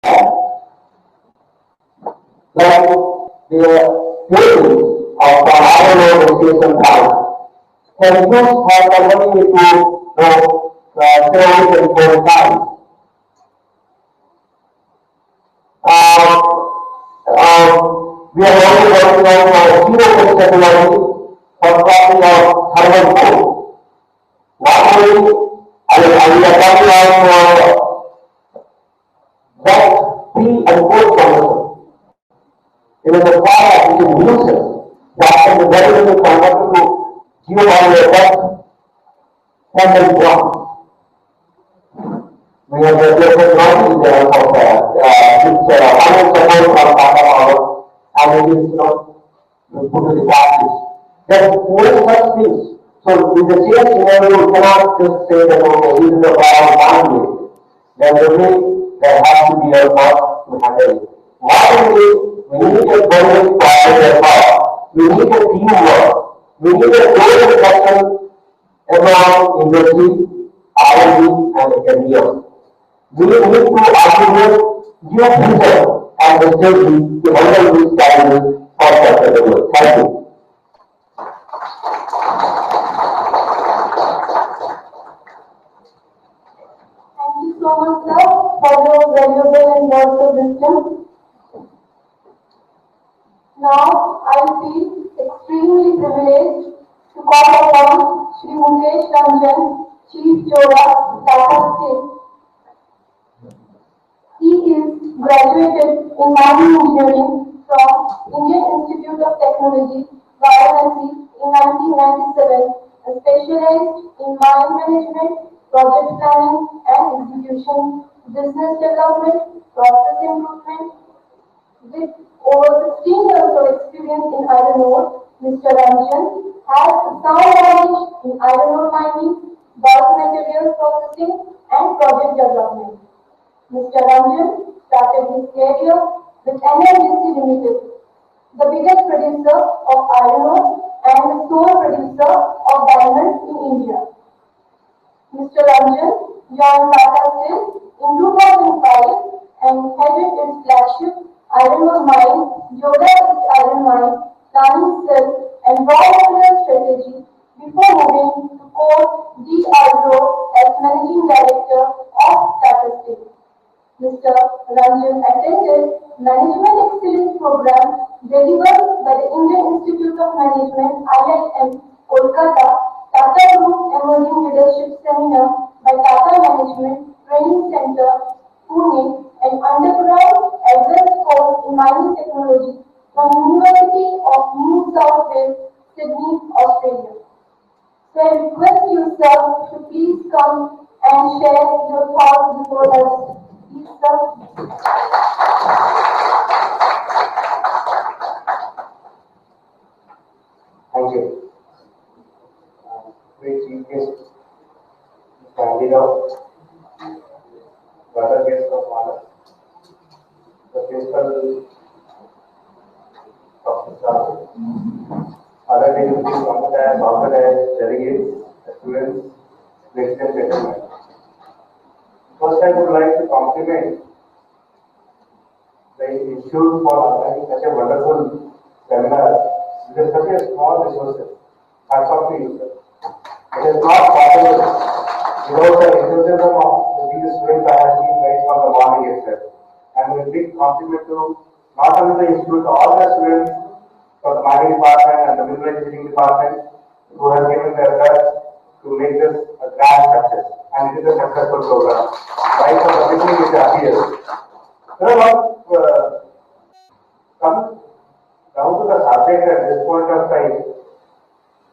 like the theories of the iron ore education house can use her company to ceramic and coal time. We are also working on zero-waste technology for processing of thermal coal. Not only we are talking about wet, pre and post conversion. It is a product which is nuisance that can be very converted to geothermal effect and then ground. We have the technology there for that. It's 100 support from Tata Power and it is put to the practice. There are four such things. So in the same scenario, you cannot just say that okay, this is the power one way. There has to be a cost to handle it. What is it? We need a government private effort. We need a teamwork. We need a close discussion among industry, R&D, and academia. We need to articulate new vision and strategy to handle these challenges for sustainable. Thank you. Thank you so much, sir, for your valuable and words of wisdom. Now, I feel extremely privileged to call upon Shri Mukesh Ranjan, Chief Jora, Tata Steel. He is graduated in mining engineering from Indian Institute of Technology, Varanasi in 1997 and specialized in mine management, project planning and execution, business development, process improvement. With over 16 years of experience in iron ore, Mr. Ranjan has sound knowledge in iron ore mining, bulk materials processing and project development. Mr. Ranjan started his career with NLDC Limited, the biggest producer of iron ore and the sole producer of diamonds in India. Mr. Ranjan joined Tata Steel in 2005 and headed its flagship iron ore mine, Joda East Iron Mine, planning cell and raw material strategy before moving to Core D-Agro as Managing Director of Tata Steel. Mr. Ranjan attended Management Excellence Program delivered by the Indian Institute of Management IIM, Kolkata, Tata Group Emerging Leadership Seminar by Tata Management Training Center, Pune, and underground advanced course in mining technology from University of New South Wales, Sydney, Australia. So I request you, sir, to please come and share your thoughts before us. Please, sir. Thank you. Great chief guest, Mr. Andirao, the other guests of honor, the principal officer, other dignitaries on the dais, off the dais, delegates, students, ladies and gentlemen. First, I would like to compliment the Institute for organizing such a wonderful seminar. It is such a small resource. Hats off to you, sir. It is not possible without the enthusiasm of these students I have seen right from the morning itself. And a big compliment to not only the institute, all the students from the mining department and the mineral engineering department who have given their best to make this a grand success. And it is a successful program. Right from the beginning it appears. Come down to the subject at this point of time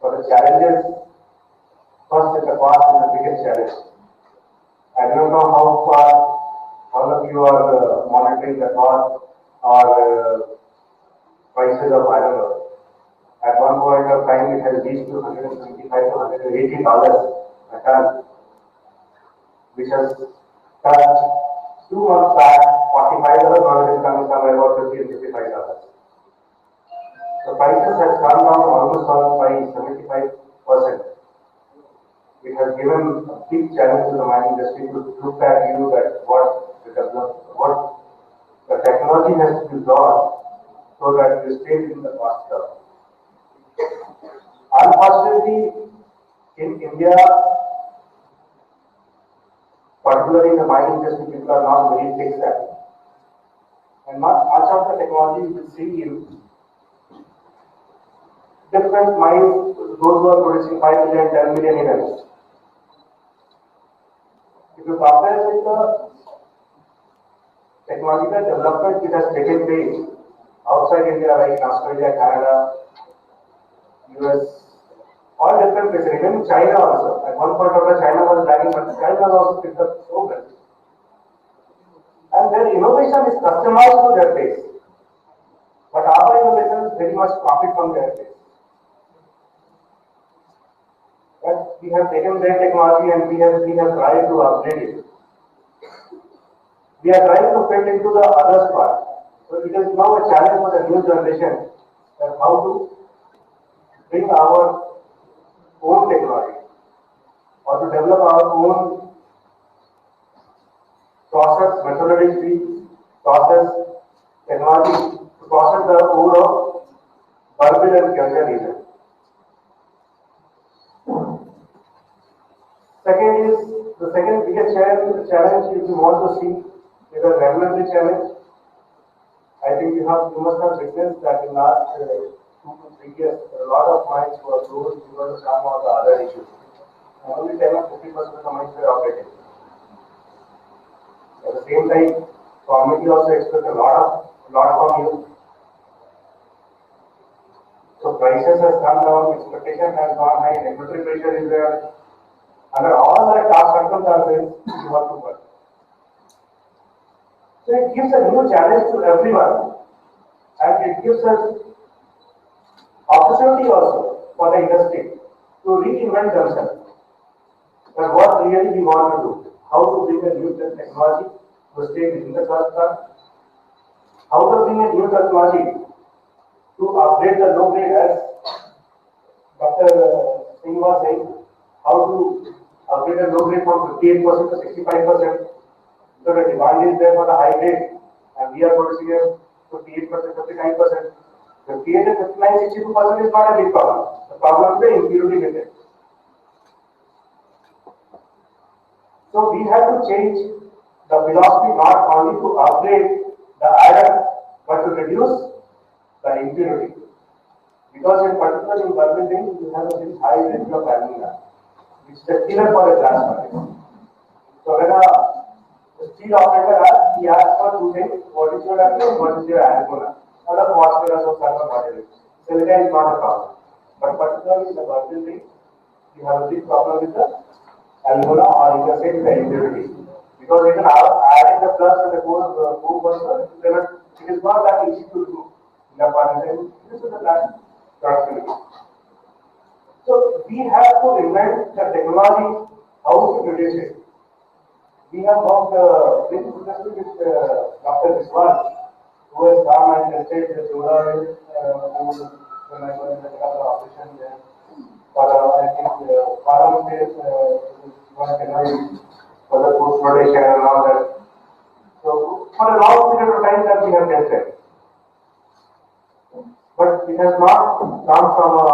for the challenges. First is the cost is the biggest challenge. I don't know how far all of you are monitoring the cost or prices of iron ore. At one point of time, it has reached to $175 to $180 a ton, which has touched 2 months back $45. Now it is coming somewhere about $50 to $55. The prices has come down almost by 75%. It has given a big challenge to the mining industry to look at you that what technology has to be brought so that we stay in the cost curve. Unfortunately, in India, particularly in the mining industry, people are not very tech savvy. And much of the technology you will see in different mines, those who are producing 5 million, 10 million units. If you compare with the technological development which has taken place outside India, like in Australia, Canada, US, all different places, even China also. At one point of time, China was lagging, but China has also picked up so well. And their innovation is customized to their place. But our innovation is very much copied from their place. But we have taken their technology and we have tried to upgrade it. We are trying to fit into the others part. So it is now a challenge for the new generation that how to bring our own technology or to develop our own process, methodology, process, technology to process the ore of Barbil and Kerja region. The second biggest challenge if you want to see is a regulatory challenge. I think you must have witnessed that in last 2 to 3 years, a lot of mines were closed because of some of the other issues. And only 10 or 50% of the mines were operating. At the same time, community also expects a lot from you. So prices has come down, expectation has gone high, regulatory pressure is there. Under all the task circumstances, you have to work. So it gives a new challenge to everyone, and it gives us opportunity also for the industry to reinvent themselves. But what really we want to do, how to bring a new technology to stay within the cluster, how to bring a new technology to upgrade the low grade as Dr. Singh was saying, how to upgrade the low grade from 58% to 65%. So the demand is there for the high grade, and we are producing a 58%, 59%. 58 and 59, 62% is not a big problem. The problem is the impurity with it. So we have to change the philosophy not only to upgrade the iron, but to reduce the impurity. Because in particular in Barbil, you have a very high level of alumina, which is a killer for a glass furnace. So when a steel operator asks, he asks for 2 things: what is your alumina, what is your alumina, or a phosphorus or sulfur, whatever. Silica is not a problem. But particularly in the Barbil, you have a big problem with the alumina, or you can say with the impurity. Because even adding the plus and the core also, it is not that easy to do in the furnace. This is the last productivity. So we have to invent the technology how to produce it. We have worked with Dr. Biswas, who has come and tested the solar when I was in the operation there. I think Param is one technology for the post production and all that. So for a long period of time that we have tested. But it has not come from a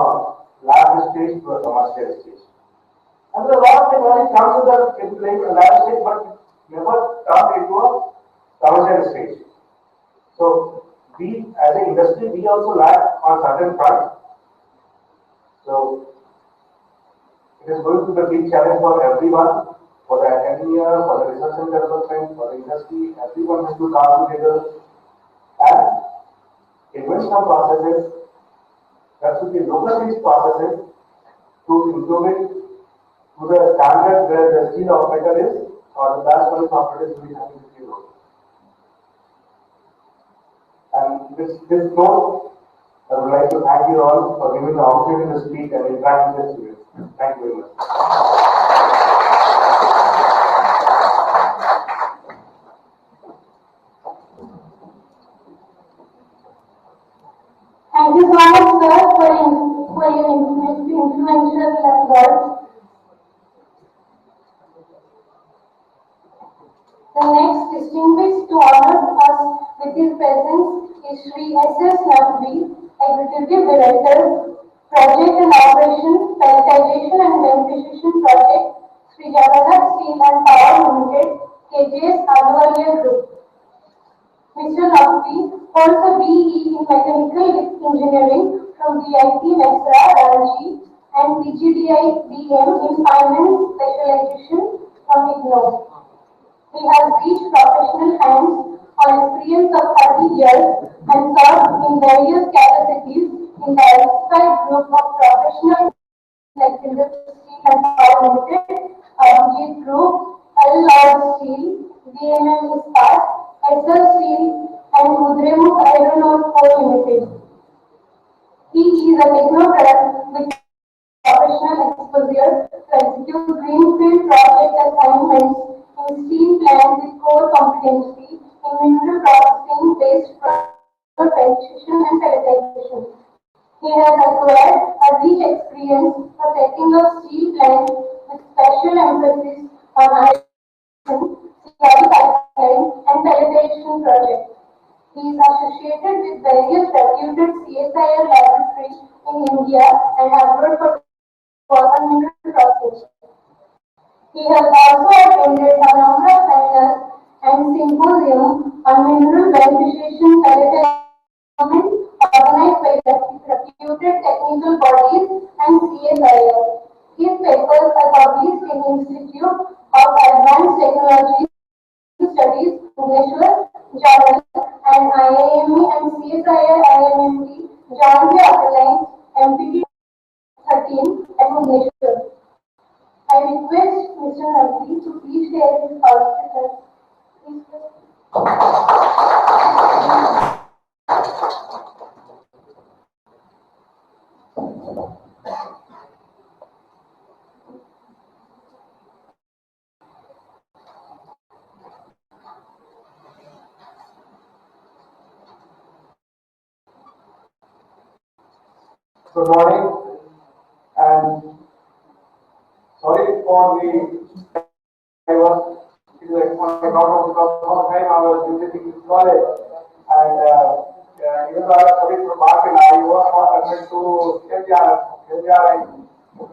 lab stage to a commercial stage. And a lot of technology comes to the lab stage, but never comes into a commercial stage. So we, as an industry, we also lack on certain fronts. So it is going to be a big challenge for everyone, for the academia, for the research and development, for the industry. Everyone has to come together and invent some processes that should be local-based processes to improve it to the standard where the steel operator is or the blast furnace operator is doing having the role. And this note, I would like to thank you all for giving the opportunity to speak and interact with the students. Thank you very much. Thank you so much, sir, for your influential words. The next next distinguished to honor us with his presence is Shri S.S. Naqvi, Executive Director, Project and Operation, Pelletization and Beneficiation Project, Sri Jagannath Steel and Power Limited, KJS Ahluwalia Group. Mr. Naqvi holds a BE in Mechanical Engineering from DIT Mesra, Ranchi, and PGDI BM in Finance Specialization from IGNOU. He has reached professional hands on experience of 30 years and served in various capacities in diversified group of professionals like Industry Steel and Power Limited, Abhijit Group, L. Lord Steel, DMM Ispat, SL Steel, and Udremukh Iron Ore Co. Limited. He is a technocrat with professional exposure to execute greenfield project assignments in steel plants with core competency in mineral processing, waste beneficiation and pelletization. He has acquired a rich experience for setting up steel plants with special emphasis on iron, slurry pipeline and pelletization projects. He is associated with various reputed CSIR laboratories in India and abroad for work on mineral processing. He has also attended a number of seminars and symposiums on mineral beneficiation pelletization organized by reputed technical bodies and CSIR. His papers are published in Institute of Advanced Technology Studies, Bhubaneswar, Journal, and IIME and CSIR IMMT jointly organized MPT 13 at Bhubaneswar. I request Mr. Naqvi to please share his thoughts with us. Please, Good morning, and sorry for the I was not because all the time I was visiting this college, and even though I was coming from Martin, I was not admitted to KJR,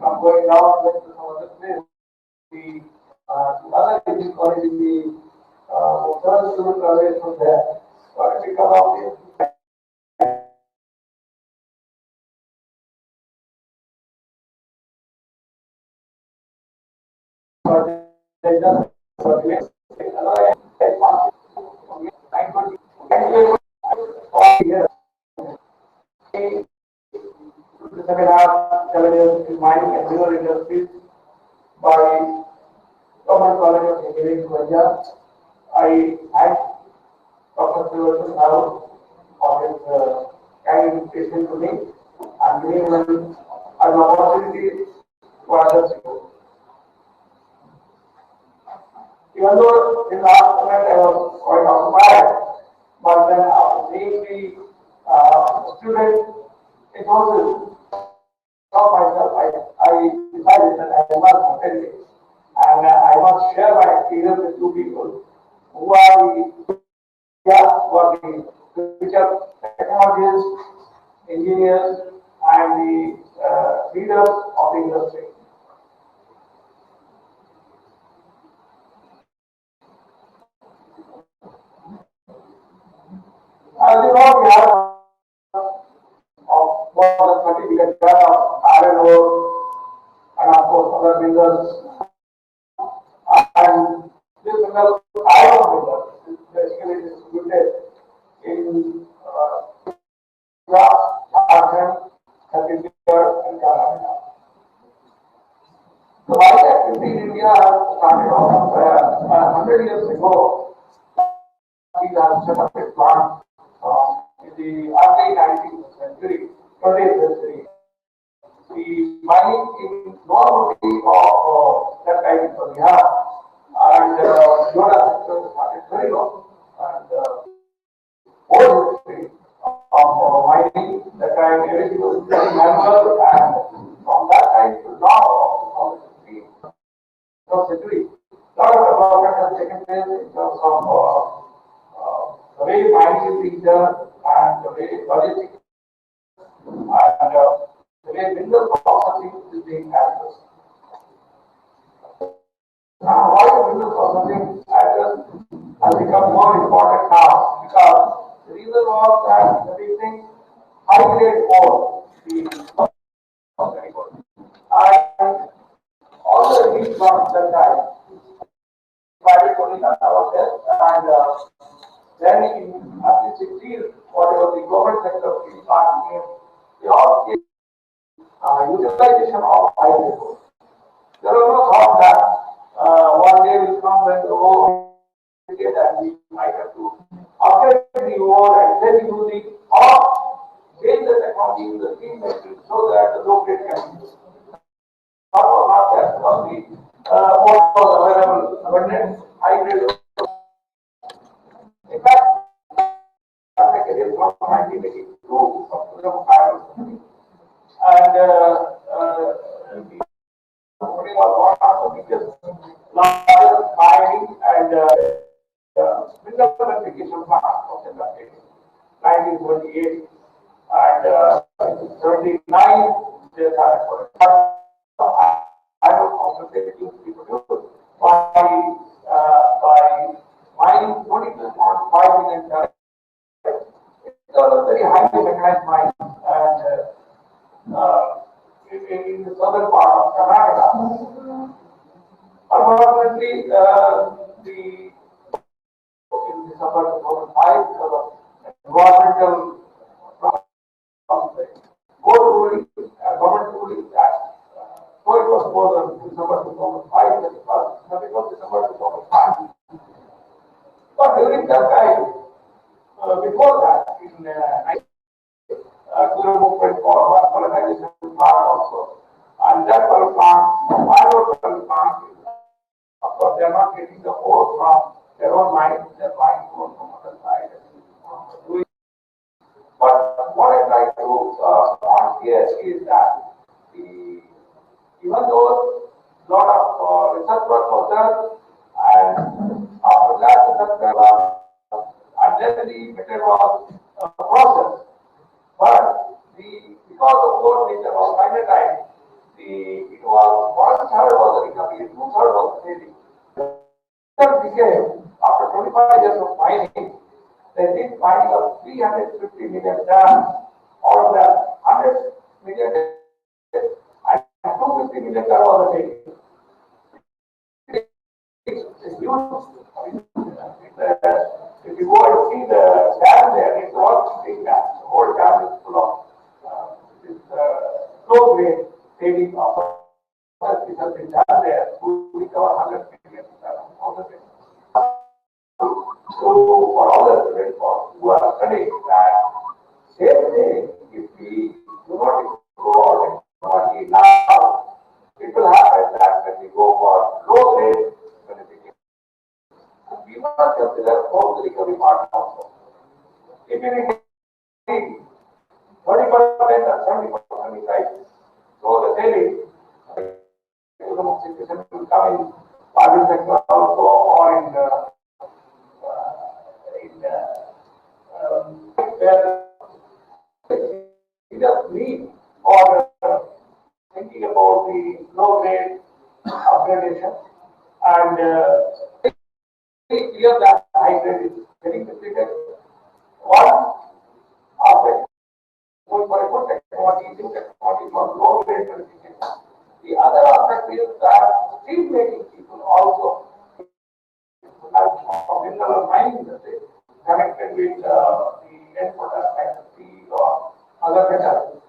I'm going down to some other place. The other teaching college in the third student away from there, but because of this. The second half challenges in mining and mineral industries by Government College of Engineering, Punjab. I thank Dr. Srivasan Thakur for his kind invitation to me and giving him an opportunity to address you. Even though in the last moment I was quite occupied, but then after seeing the student, it was of myself, I decided that I must attend it. And I must share my experience with two people who are the future technologists, engineers, and the leaders of the industry. As you know, we have of more than 30 billion of iron ore and of course other minerals. And this mineral iron mineral is basically distributed in Jharkhand, Chhattisgarh, and Karnataka. The mining activity in India started off 100 years ago. We have set up a plant in the early 19th century, 20th century. The mining in normality of that time in Bihar and Yoda sector started very long. And whole history of mining, that time everything was very manual, and from that time to now, of century, a lot of development has taken place in terms of way mining is being done and the way logistics and the way mineral processing is being handled. Now, why the mineral processing has become more important now? Because the reason was that the big thing, high grade ore, the and all the heat blocks that time, private only that was there, and then in after 60s, whatever the government sector is came, they all came utilization of high grade ore. There was no thought that one day will come when the ore and we might have to upgrade the ore and then use it or change the technology in the steam machine so that the low grade can be used. Thought was not there because the ore was available, abundant, high grade. In fact, I can from 1982 and putting was one of the biggest, largest mining and mineral verification plant of the country. 1928 and 79, they started for it. I was compensated to be produced by mining 22.5 million tons. It was a very highly mechanized mine and in the southern part of Karnataka. Unfortunately, the in December 2005, because of environmental problems, government ruling that so it was more than December 2005, that it was December 2005. But during that time, before that, in movement for one colonization plant also, and that power plant, power plant, of course, they are not getting the ore from their own mines, they are buying ore from other side. But what I try to point here is that even though a lot of research work was done, and after that research work, and then the method was processed, but because the ore nature was magnetized, it was one third was the recovery, two third was the trading. That became after 25 years of mining, they did mining of 350 million tons, out of that 100 million and 250 million tons was the trading. It's huge. If you go and see the dam there, it's all big dam. The whole dam is full of this low grade trading of it has been done there to recover 100 million tons. So for all the students who are studying that same thing, if we do not explore technology now, it will happen that when we go for low grade beneficiation, we must consider all the recovery part also. If we take 30% or 70% right, so the saving situation will come in private sector also or in where we just need or thinking about the low grade upgradation and very clear that high grade is getting depleted. One aspect going for a good technology, new technology for low grade verification. The other aspect is that steel making people also from mineral mining industry connected with the end product like steel or other metals.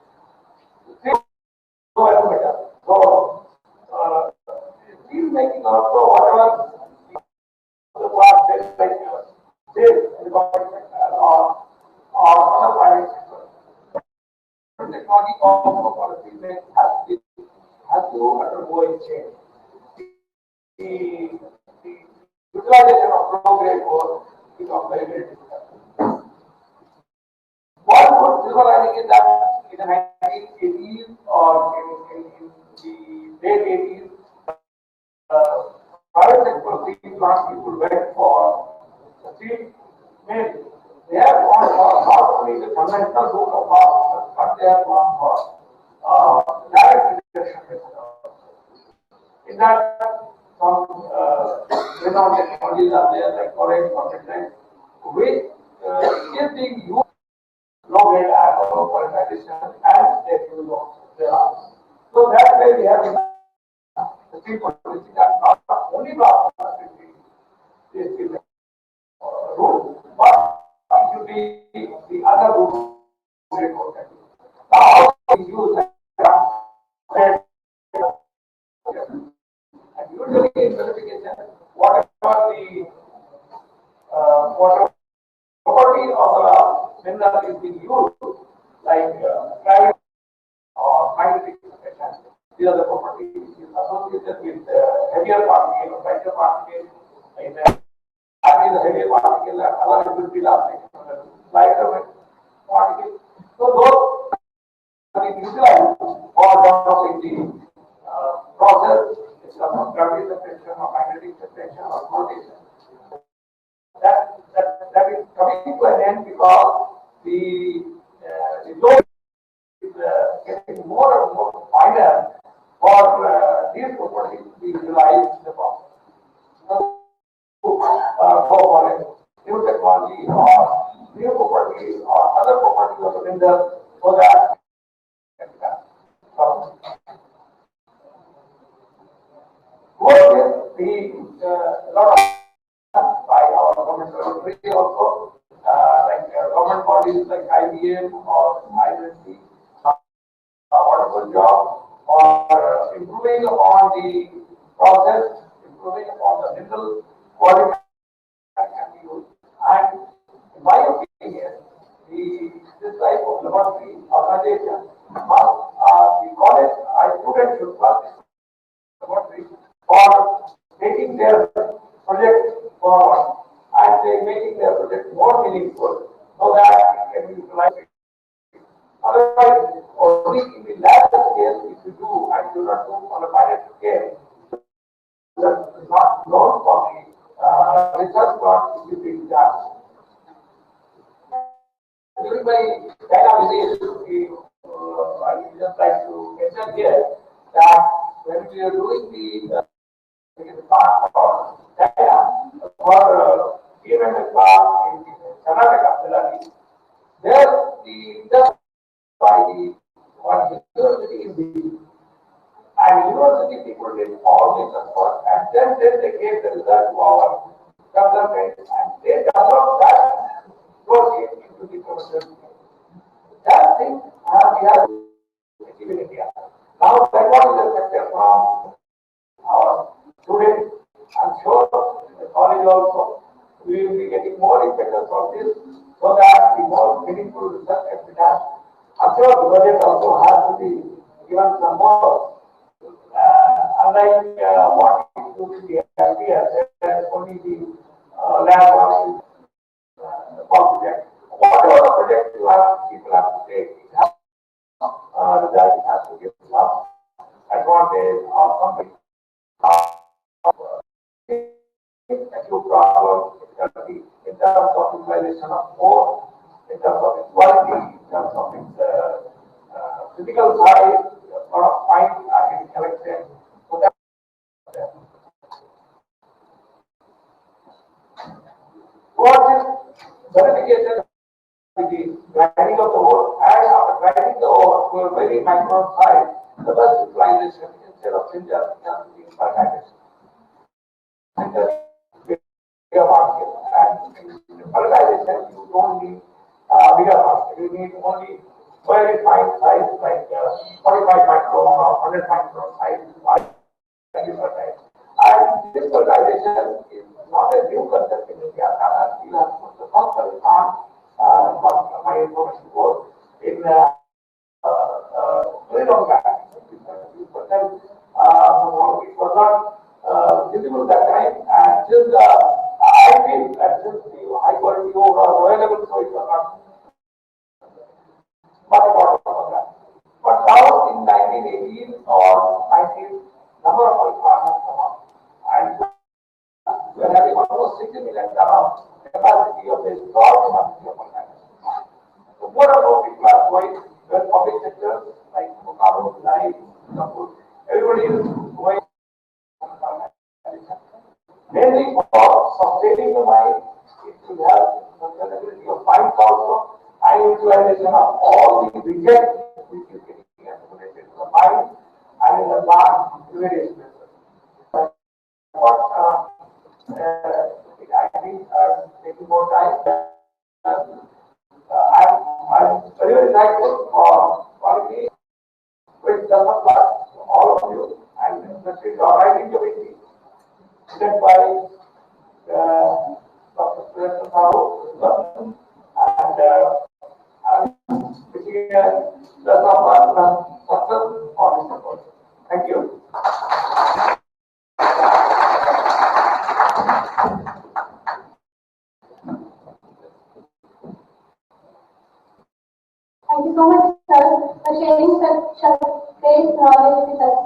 So, steel making also whatever the part like this in the government sector or other private sector. Technology also for steel making has to undergo a change. The utilization of low grade ore becomes very, very difficult. One good silver lining is that in the 1980s or in the late 80s, private sector steel plant people went for steel mill they have gone for not only the conventional route of power, but they have gone for direct injection methodology. In that, some renowned technologies are there like current contact, which is being used low grade alcohol polarization and state use of steroids. So that way we have the three policies that not only block this rule, but it should be the other rule. Now we use that and usually in verification, whatever the whatever property of the mineral is being used, like gravity or magnetic suspension, these are the properties which is associated with heavier particle or lighter particle. In the heavier particle, other ability lighter particle. So those are utilized for developing the process. It's a gravity suspension or magnetic suspension or rotation. That is coming to an end because the load is getting more and more finer for these properties to be utilized in the process. So, go for a new technology or new properties or other properties of the vendor so that what is the lot of by our government authority also, like government bodies like IBM or INC, wonderful job or improving upon the process, improving upon the mineral quality that can be used. And in my opinion, this type of laboratory organization must, the college students should first laboratory for taking their project forward and they making their project more meaningful so that it can be utilized. Otherwise, only in the large scale, if you do and do not do on a pilot scale, that is not known for the research work which is being done. During my data visit, I would just like to mention here that when we are doing the part of data for CMMI part in Karnataka, there the by the one university in the and university people did all this effort and then they gave the result to our consultants and they developed that project into the commercial. That thing we have achieved in India. Now that one is expected from our students. I'm sure the college also we will be getting more impetus from this so that the more meaningful research can be done. I'm sure the budget also has to be given some more. Unlike what is used in the idea, that only the lab work is the project. Whatever the project you have, people have to take, it has, result has to give some advantage or something. Acute problem in terms of utilization of ore, in terms of its quality, in terms of its physical size, a lot of fines are getting collected. So that what is verification with the grinding of the ore and after grinding the ore to a very micron size, the best utilization instead of cinder can be fertilization. Bigger basket and in fertilization you don't need bigger basket, you need only very fine size like 45 micron or 100 micron size and this fertilization is not a new concept in India. You have put the first on my information was in very long back. It was not visible that time and just I feel that since the high quality ore was available, so it was not much important for that. But now in 1918 or 19, number of requirements come up and we are having almost 60 million ton of capacity of the salt capacity of more about people are going, where public sector like Bokaro, Life, Kapur, everybody is going mainly for sustaining the mind. It will have sustainability of mind also and utilization of all the reject which is getting accumulated in the mind and in the past various places. But I think taking more time. I'm very thankful for me, which does not last all of you, and especially the writing committee, led by Dr. Suresh Sahu, and I'm wishing a lot of success on this effort. Thank you. Thank you so much, sir, for sharing such great knowledge with us.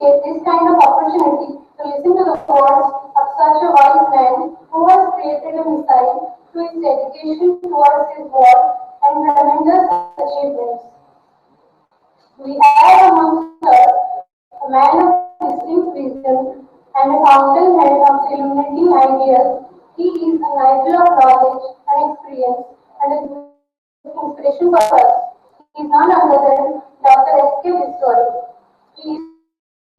This kind of opportunity to listen to the words of such a wise man who has created a missile through his dedication towards his work and tremendous achievements. We have amongst us a man of distinct wisdom and a fountainhead of illuminating ideas. He is an idol of knowledge and experience and an inspiration for us. He is none other than Dr. S.K. Biswal. He is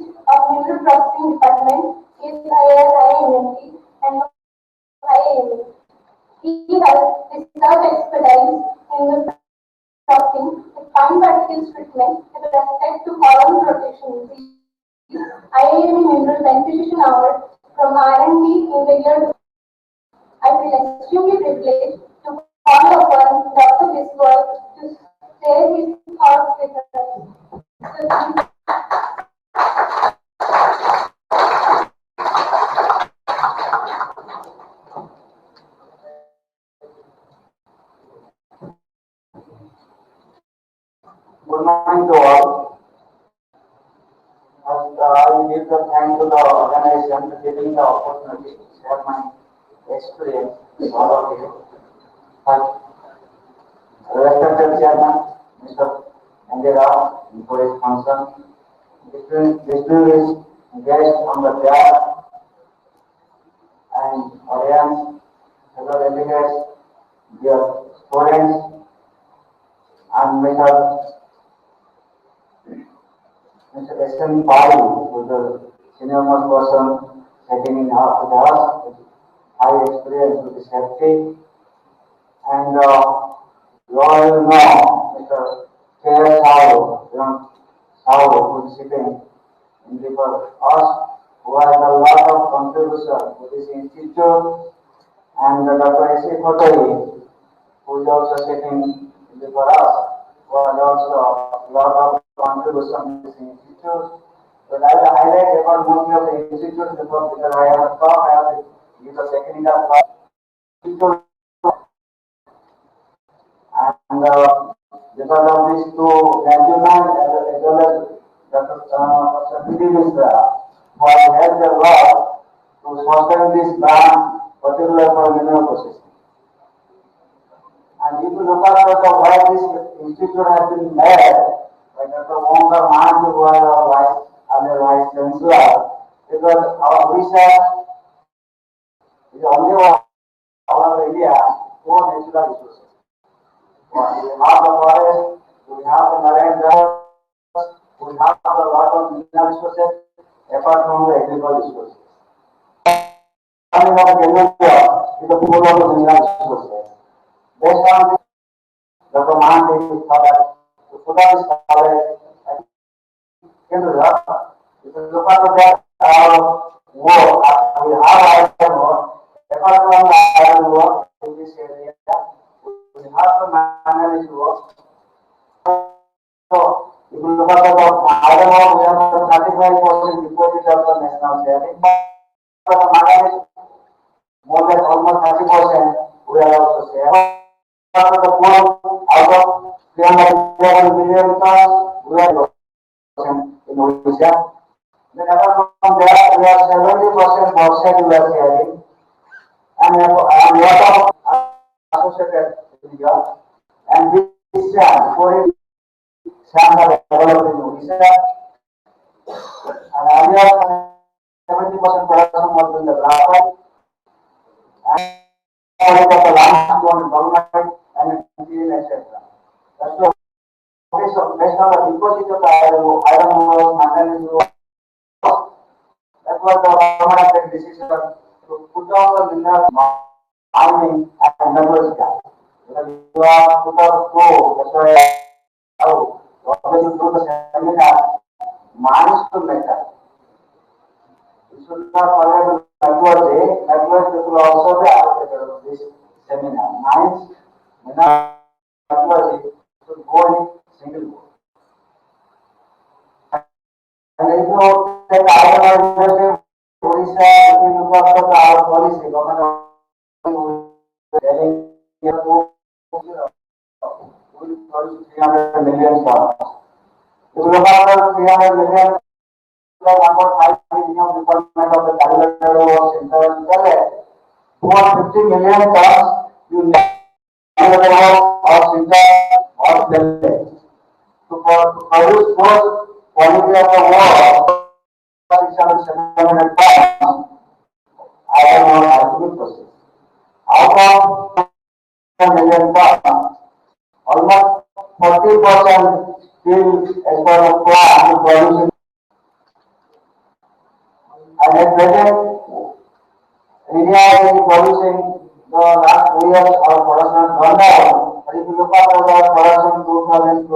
of Mineral Processing Department, IIMT and IIM. He has research expertise in the processing with fine particles treatment with respect to column rotation. IIM Mineral Beneficiation Award from R&D in the year. I feel extremely privileged to call upon Dr. Biswal to share his thoughts with us. So, Good morning to all. I will give the thanks to the organization for giving the opportunity to share my experience with all of you. First, respected Chairman, Mr. Andira, for his function, distinguished guests on the chair and audience, fellow delegates, dear students, and Mr. S.M. Pai, who is the senior most person sitting in our with us, with high experience with the safety, and you all know Mr. K.S. Sahu, who is sitting in before us, who has a lot of contribution to this institute, and Dr. S.E. Kotai, who is also sitting before us, who has also a lot of contribution to this institute. But I will highlight about mostly of the institute because I have talked, I have to give the technical part. And because of these two gentlemen, as well as Dr. P.D. Misra, who have helped a lot to sustain this brand, particularly for mineral processing. And if you look at why this institute has been made, by Dr. Omkar Mahanti, who is our vice chancellor, because our research is only our India for natural resources. We have the forest, we have the marine reserves, we have a lot of mineral resources apart from the agricultural resources. Coming of India is the pool of the mineral resources. Based on this, Dr. Mahanti thought that to put up this college in the earth, if you look at that work, we have iron ore, apart from the iron ore in this area, we have to manage work. So, if you look at the iron ore, we have 35% deposit of the national saving, but manage more than almost 30%, we are also saving. The coal out of 311 million tons, we are in Odisha. Then apart from that, we have 70% bauxite we are saving, and a lot of associated with India, and this SAM, 4 SAM are developed in Odisha, and earlier 70% production was in the graphite, and the last one dolomite and steel, etc. That's why based on the deposit of the iron ore, manganese ore, that was the government decision to put on the mineral mining and metals gas. Because you are put on go, that's why when you do the seminar, mines to metal. You should not forget the network will also be allocated of this seminar. Mines, mineral metallurgy should go in single go. And if you take iron ore industry, Odisha, if you look after our policy, government will produce 300 million tons. If you look after 300 million, 1.5 million requirement of the calculator was interval, 250 million tons you need or sinter or blended. To produce both quality of the world, 600, 700 tons, iron ore has to be processed. Out of 1 million tons, almost 40% still as per the plan to produce. And at present, India is producing the last 2 years our production has gone down. But if you look at our production 2012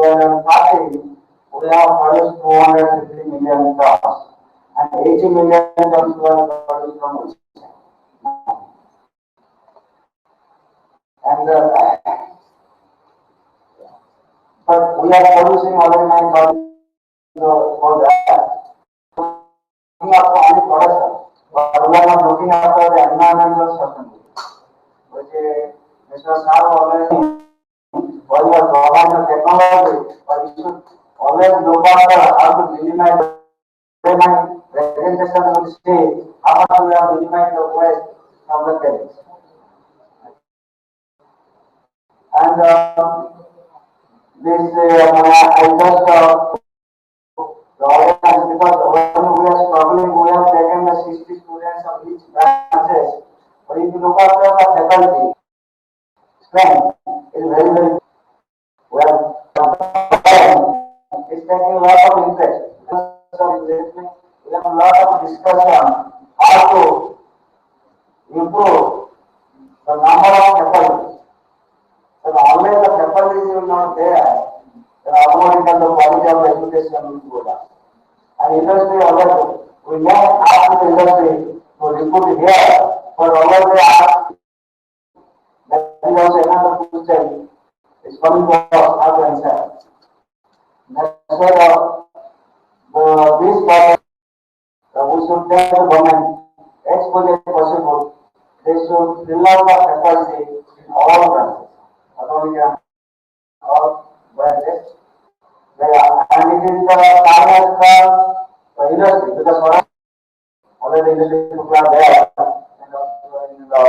we have produced 250 million tons and 80 million tons were produced from Odisha. And but we are producing already 9,000 for that. Looking after only production, but we are not looking after the environmental sustainability, which Mr. Shah already while you are providing the technology, but you should always look after how to minimize when my presentation will say how much we have minimized the waste from the chemicals. And this I just the audience because when we are struggling, we have taken the 60 students of each branches. But if you look after the faculty, strength is very, very well. It's taking a lot of interest. We have a lot of discussion how to improve the number of faculty. So always the faculty is not there, then automatically the quality of education will go down. And industry always, we may ask the industry to recruit here, but always they ask, that is also another question, is coming to us, how to answer. That's why this process, we should tell the government, as much as possible, they should fill out the capacity in all branches, not only all branches. And it is the time as the industry, because for us, already industry people are there, and also in the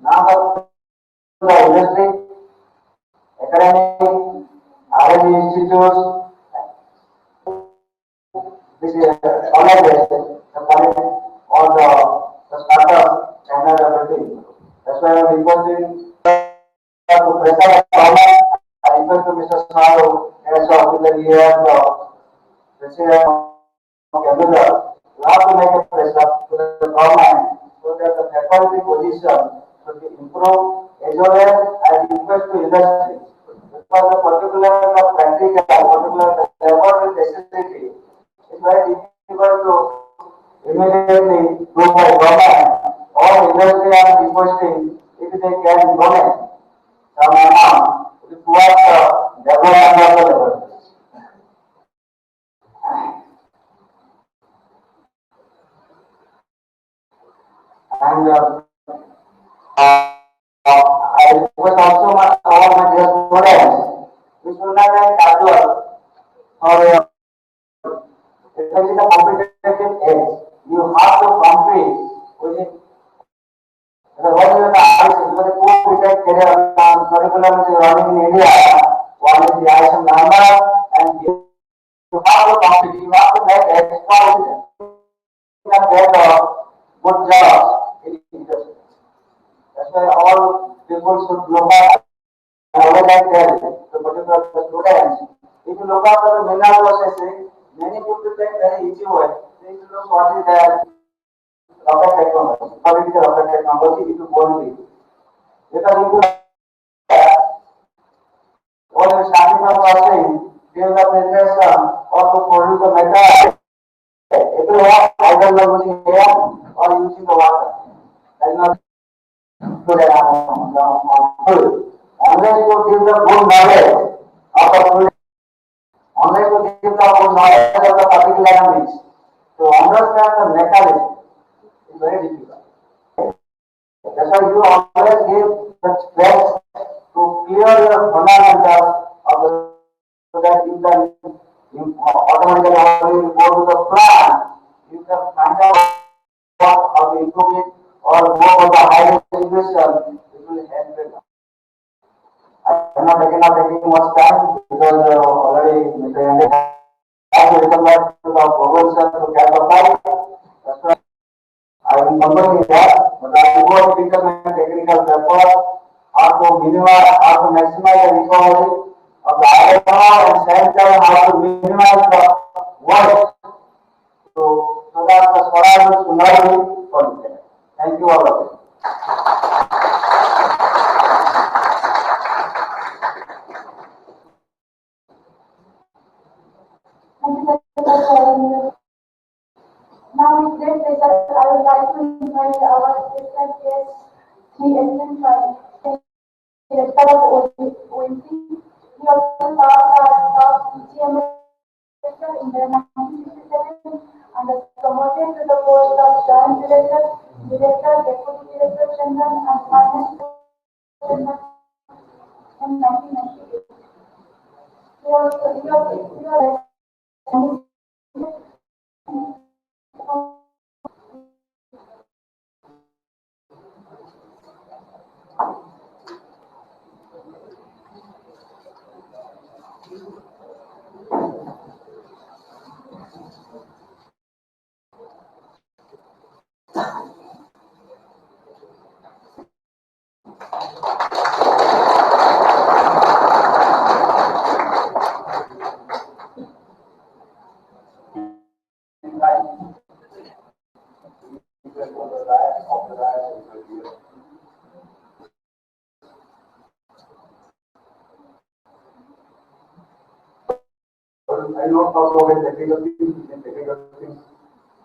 now the industry, academic, R&D institutes, this is always the quality or the startup and everything. That's why I'm requesting to pressure government. I request to Mr. Saru, as of the year the president of Canada, you have to make a pressure to the government so that the faculty position should be improved as well as I request to industry because the particular practical, particular laboratory necessity is very difficult to immediately do by government. All industry are requesting if they can donate some amount towards the development of the laboratories. And I request also all my dear students, we should not have casual or especially the competitive age. You have to compete with what is the curriculum is running in India? One is the ISM number, and you have to compete, you have to make extraordinary and get a good job in industry. That's why all people should look at what I tell the particular students. If you look at the mineral processing, many people think very easy way. They should look what is their rocket technology, political rocket technology, if you go in it. Because if you what is starting from processing, give the preparation or to produce the metal, it will have either using air or using the water. That is not good unless you give the good knowledge of the fluid, unless you give the good knowledge of the particular mix, to understand the mechanism is very difficult. That's why you always give the stress to clear your fundamentals of the so that you can automatically go to the plan, you can find out how to improve it or go for the higher situation, it will help you. I am not taking much time because already Mr. Andy has to return back to the proposal to get the flight. That's why I will continue that, but I will go to become a technical paper how to minimize, how to maximize the recovery of the iron ore and same time how to minimize the waste so that the Swaraj will not be polluted. Thank you all of you. Now, with great pleasure, I would like to invite our special guest, the excellent director of OMC. He also served as top CMMI in the 1967 and was promoted to the post of Joint Director, Director, Deputy Director General, and Finance General in 1998. He I not talk about technical things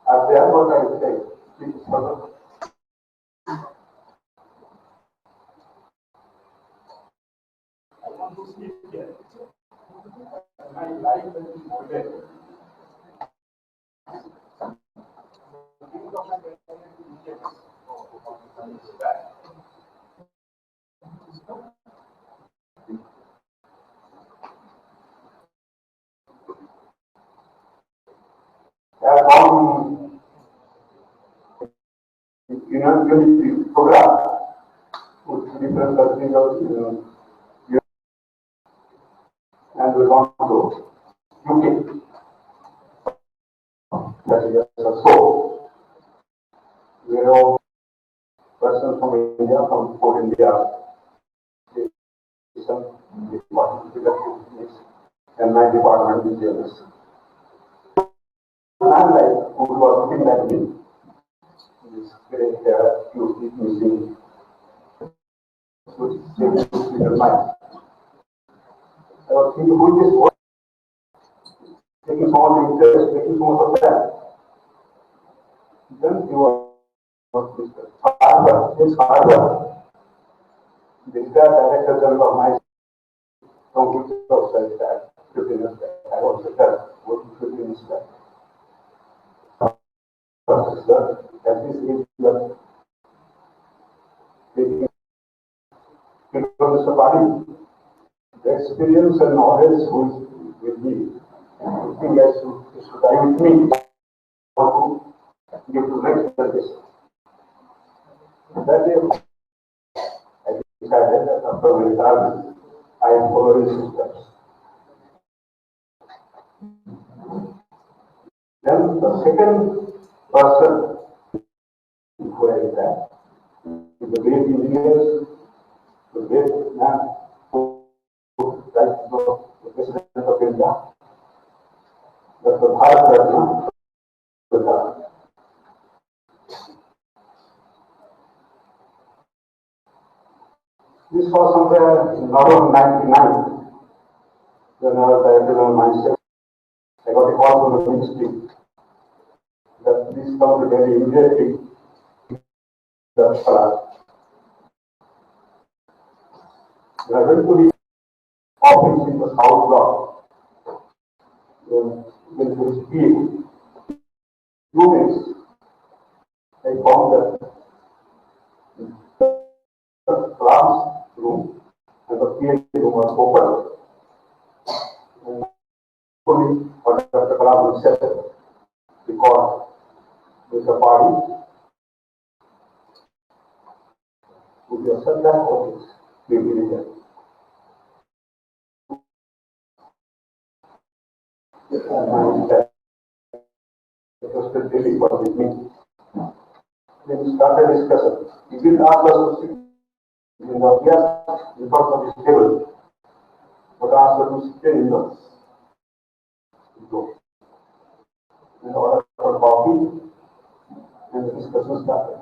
are there, what I will say. Please follow. I want to speak here. My life today. University program with different countries of and we want to UK. That is so. We are all persons from India, from India. And my department is jealous. I'm like who was looking at me. This great you keep missing. Which is in your mind. I was thinking, who is this boy? Taking so much interest, taking so much of that. Then he was Mr. Father, his father. This guy, Director General of my from which said that 15 years back. I also said, what 15 years back. That is the Mr. Badi, the experience and knowledge with me. I think I should die with me. How to give to next generation. That day, I decided that after retirement, I am following his steps. Then the second person who I met is the great engineers, the great man who like the President of India, Dr. Bharat Ratna. This was somewhere in November 99, when I was director of mindset. I got a call from the ministry that please come to Delhi immediately. The class. When I went to the office in the South Block, when there was PA, 2 minutes, I found that the classroom and the PA room was open. And only what Dr. Kalam said, because with the party, with your subject office, we will get. And that was the daily for with me. Then we started discussion. He didn't ask us to sit in the yes, in front of his table, but asked us to sit in the door. And order for coffee, and the discussion started.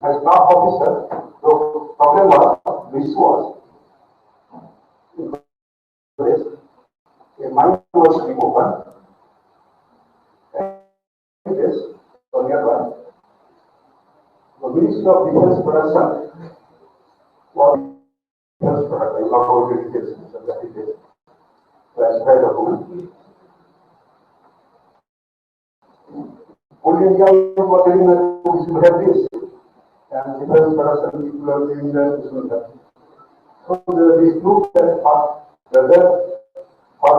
As staff officer, the problem was, this was, a mind was to be open, and it is, on the other one, the Ministry of Defense Production was defense product. I will not go into details, that it is classified document. Only India was telling that we should have this, and defense production people are saying that we should have. So there is proof that whether for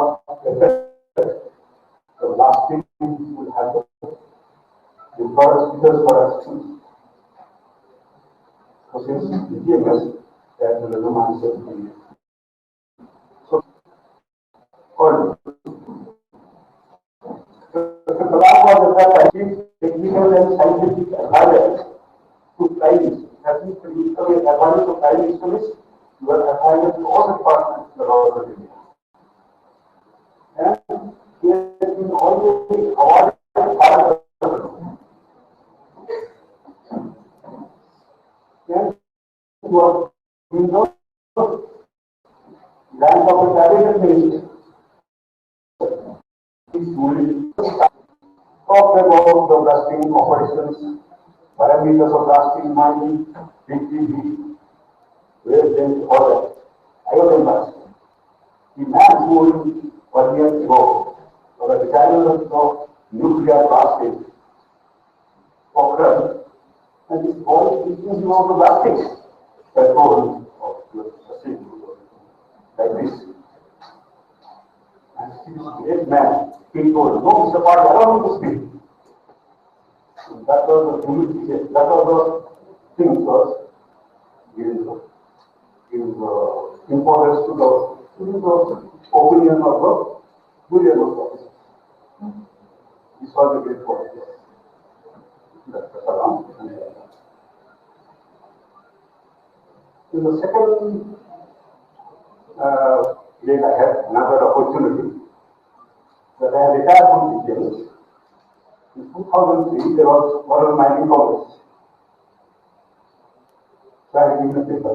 the last thing will happen. The products, defense products. So since the DMS, that will no mindset. So, or the Kalam was that achieve technical and scientific advantage to price. That means the advantage of price instruments, you are advantage to all the departments in the government of India. And he has been always awarded and you are in the rank of a cabinet minister. Talk about the blasting operations, parameters of blasting, mining, BTV, wavelength, order. I was embarrassed. The man who 1 year ago, for the retirement of nuclear blasting, occurred, and this boy is thinking about the blasting. Petrol of sustainable like this. And this great man, he told, no, Mr. Party, allow me to speak. That was the humility, that was the thing was give importance to the opinion of the Julian officer. This was the great point. That's the Salam. In the second day, I had another opportunity that I had retired from teaching. In 2003, there was World Mining Congress. So I given a paper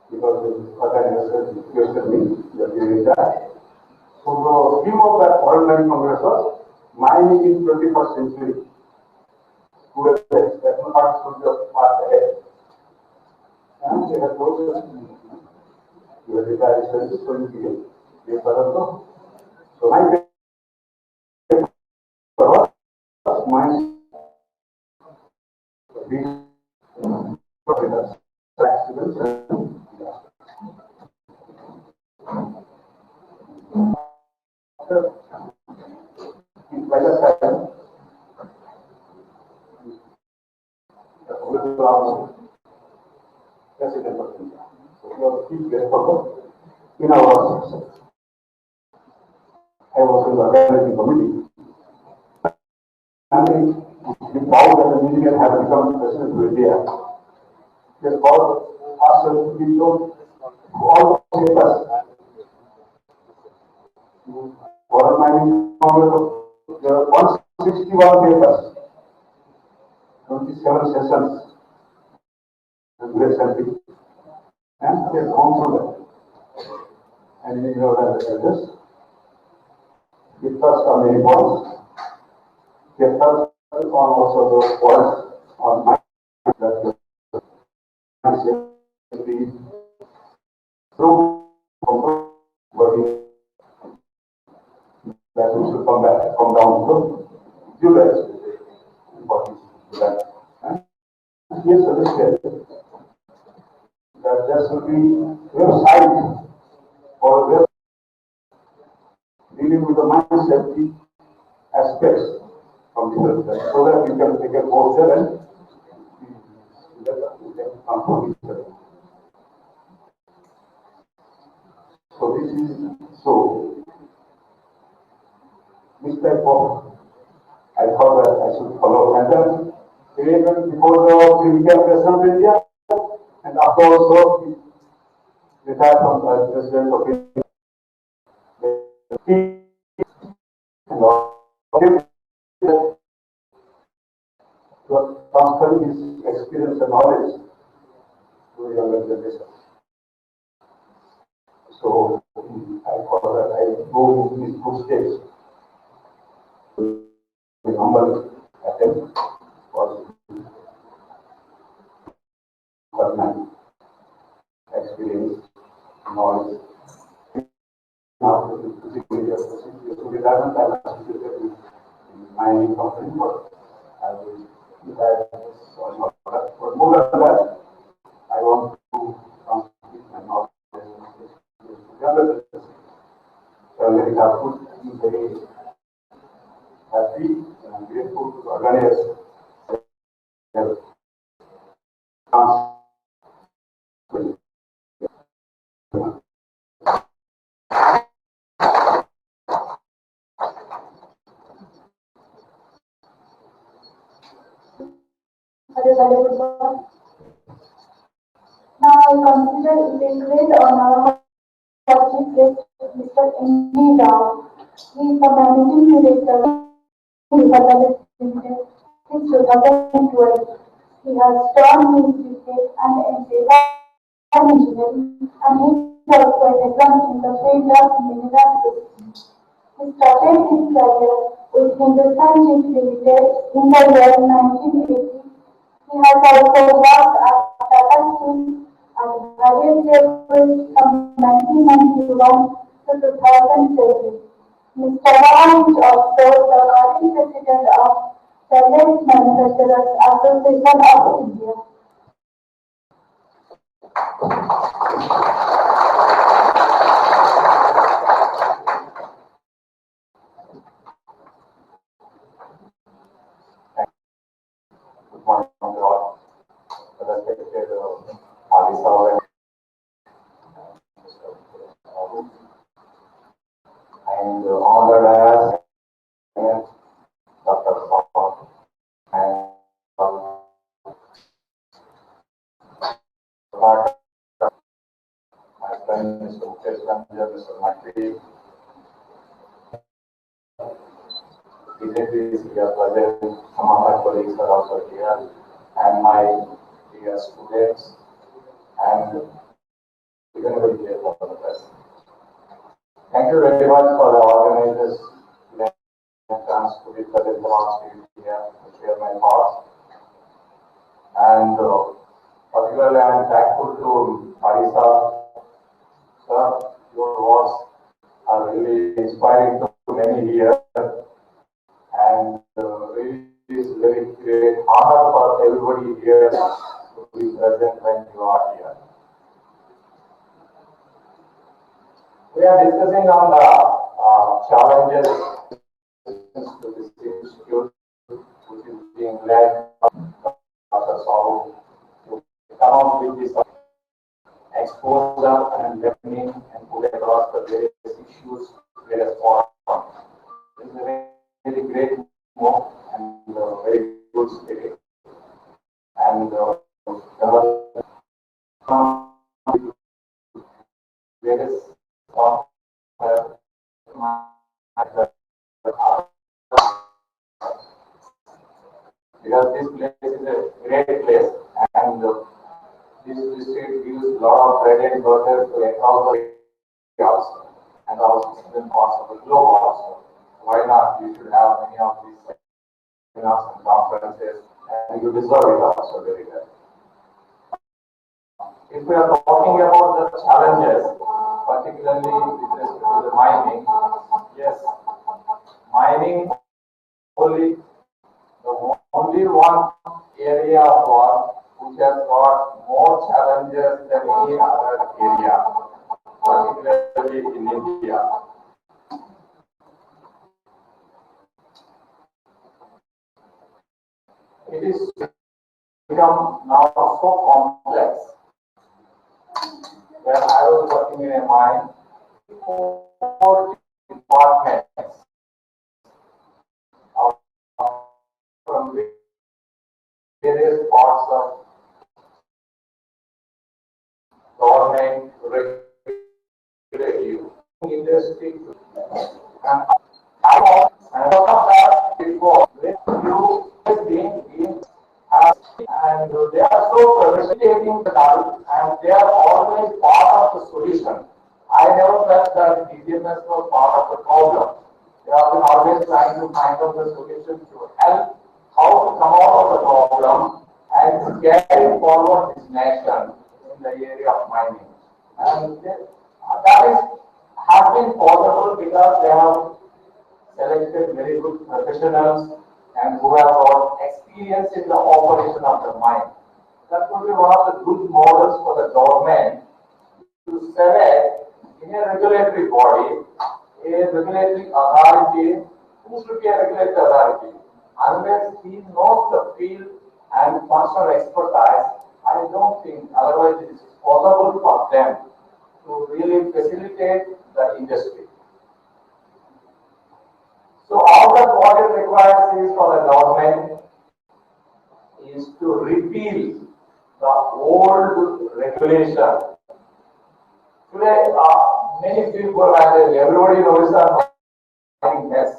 because the organizers requested me that we retire. So the theme of that World Mining Congress was mining in 21st century. Whoever that part should just pass ahead. And they have told us you will retire is 20 paper. So my paper was mine. Accidents and like I said, you are President of India. So you are chief guest of in our session. I was in the organizing committee. And the proud that the engineer has become President of India. He has called us to be shown all papers. For mining, there are 161 papers, 27 sessions, and recently, and they have gone through that. And you know that this. We touched on many points. We have touched on also those points on my that the group working that we should come down to you guys important that. And he has suggested that there should be website or web dealing with the mine safety aspects from different sides, so that you can go there and you can control each other. So this is this type of I thought that I should follow, and then even before the became President of India, and after also retired from the President of India. He transferring his experience and knowledge to the younger generation. So I thought that I go in his footsteps. The humble attempt was personal experience, knowledge. Now, to be done, I was mining company, but I will decide on that. But more than that, I want to transmit my knowledge to younger generation. So I'm very happy, very happy, and I'm grateful to the organizers. Now I consider it a great honor for Chief Guest Mr. N. Rao. He is the Managing Director of Development Limited since 2012. He has turned his business and engineering, and he is also an advance in the field of mineral processing. He started his career with Hindustan Zinc Limited in the year 1980. He has also worked at Tata Steel at various levels from 1991 to 2007. Mr. Rao is also the current president of Cellulose Manufacturers Association of India. Good morning to all. Respected Adisa and honored as Dr. Paul and my friend Mr. Mukesh Ranjan, Mr. Matri, dignitaries here present, some of my colleagues are also here, and my dear students, and everybody here for the press. Thank you very much for the organizers the chance to be present amongst you here to share my thoughts. And particularly I am thankful to Harisa, sir, your words are really inspiring to many here, and really is very great honor for everybody here to be present when you are here. We are discussing on the challenges to this institute, which is being led by Dr. how to come up with this exposure and learning and put across the various issues, various forums. It's a very great move and very good spirit. And various because this place is a great place and this district gives a lot of bread and butter to across the also and also different parts of the globe also. Why not? You should have many of these seminars and conferences and you deserve it also very well. If we are talking about the challenges, particularly with respect to the mining, yes, mining only the only one area of work which has got more challenges than any other area, particularly in India. It is become now so complex. When I was working in a mine, 4 departments from various parts of government, regulative, industry, and that before you being and they are so participating and they are always part of the solution. I never felt that DGMS was part of the problem. They have been always trying to find out the solution to help how to come out of the problem and carry forward this nation in the area of mining. And that has been possible because they have selected very good professionals and who have got experience in the operation of the mine. That would be one of the good models for the government to select in a regulatory body, a regulatory authority, who should be a regulatory authority. Unless he knows the field and functional expertise, I don't think otherwise it is possible for them to really facilitate the industry. So all that what it requires is for the government is to repeal the old regulation. Today, many people and everybody knows that mining has.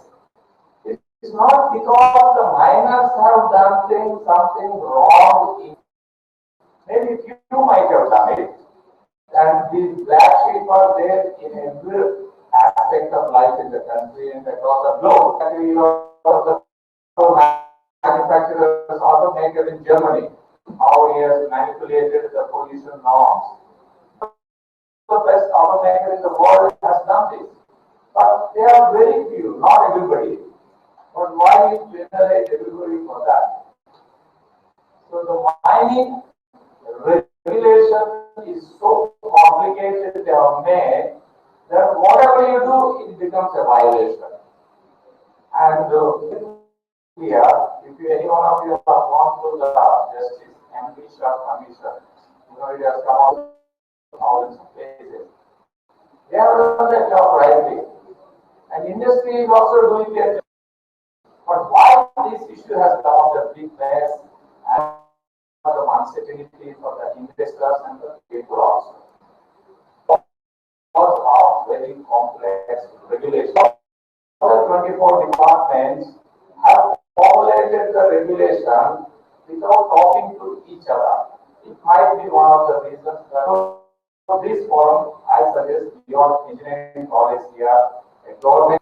It's not because the miners have done something wrong. Maybe few might have done it, and these black sheep are there in every aspect of life in the country and across the globe. And you know, the manufacturers, automakers in Germany, how he has manipulated the pollution norms. The best automaker in the world has done this. But there are very few, not everybody. But why you generate everybody for that? So the mining regulation is so complicated they have made that whatever you do, it becomes a violation. And here, if any one of you have gone through the justice and commission, you know it has come out thousands of places. They have done their job rightly. And industry is also doing their job. But why this issue has come up a big mess and the uncertainty for the investors and the people also. Because of very complex regulations. The 24 departments have formulated the regulation without talking to each other. It might be one of the reasons that for this forum, I suggest your engineering college here, a government,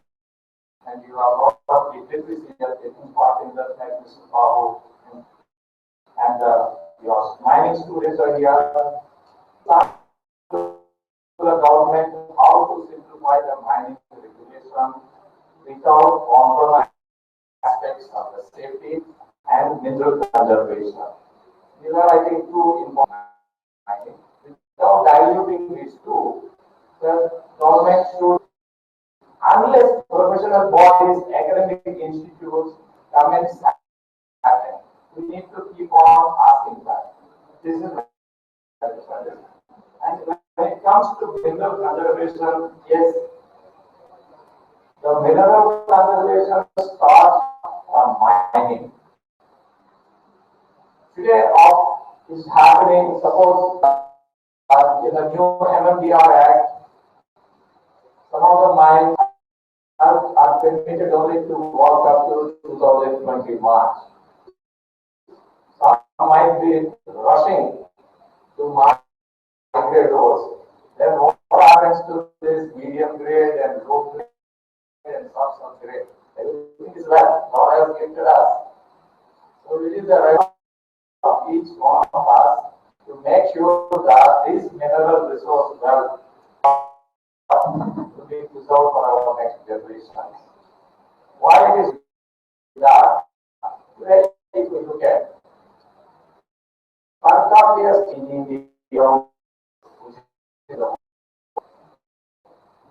and you have a lot of literacy here taking part in the Mr. Babu, and your mining students are here. To the government how to simplify the mining regulation without compromising aspects of the safety and mineral conservation. These are, I think, two important mining. Without diluting these two, the government should, unless professional bodies, academic institutes come and happen, we need to keep on asking that. This is and when it comes to mineral conservation, yes, the mineral conservation starts from mining. Today, is happening. Suppose in the new MMDR Act, some of the mines are permitted only to work up to 2020 March. Some might be rushing to migrate ores. Then what happens to this medium grade and low grade and substance grade? Everything is left. God has gifted us. So it is the right of each one of us to make sure that this mineral resource wealth to be preserved for our next generations. Why it is that? Today, if we look at per capita in India, which is the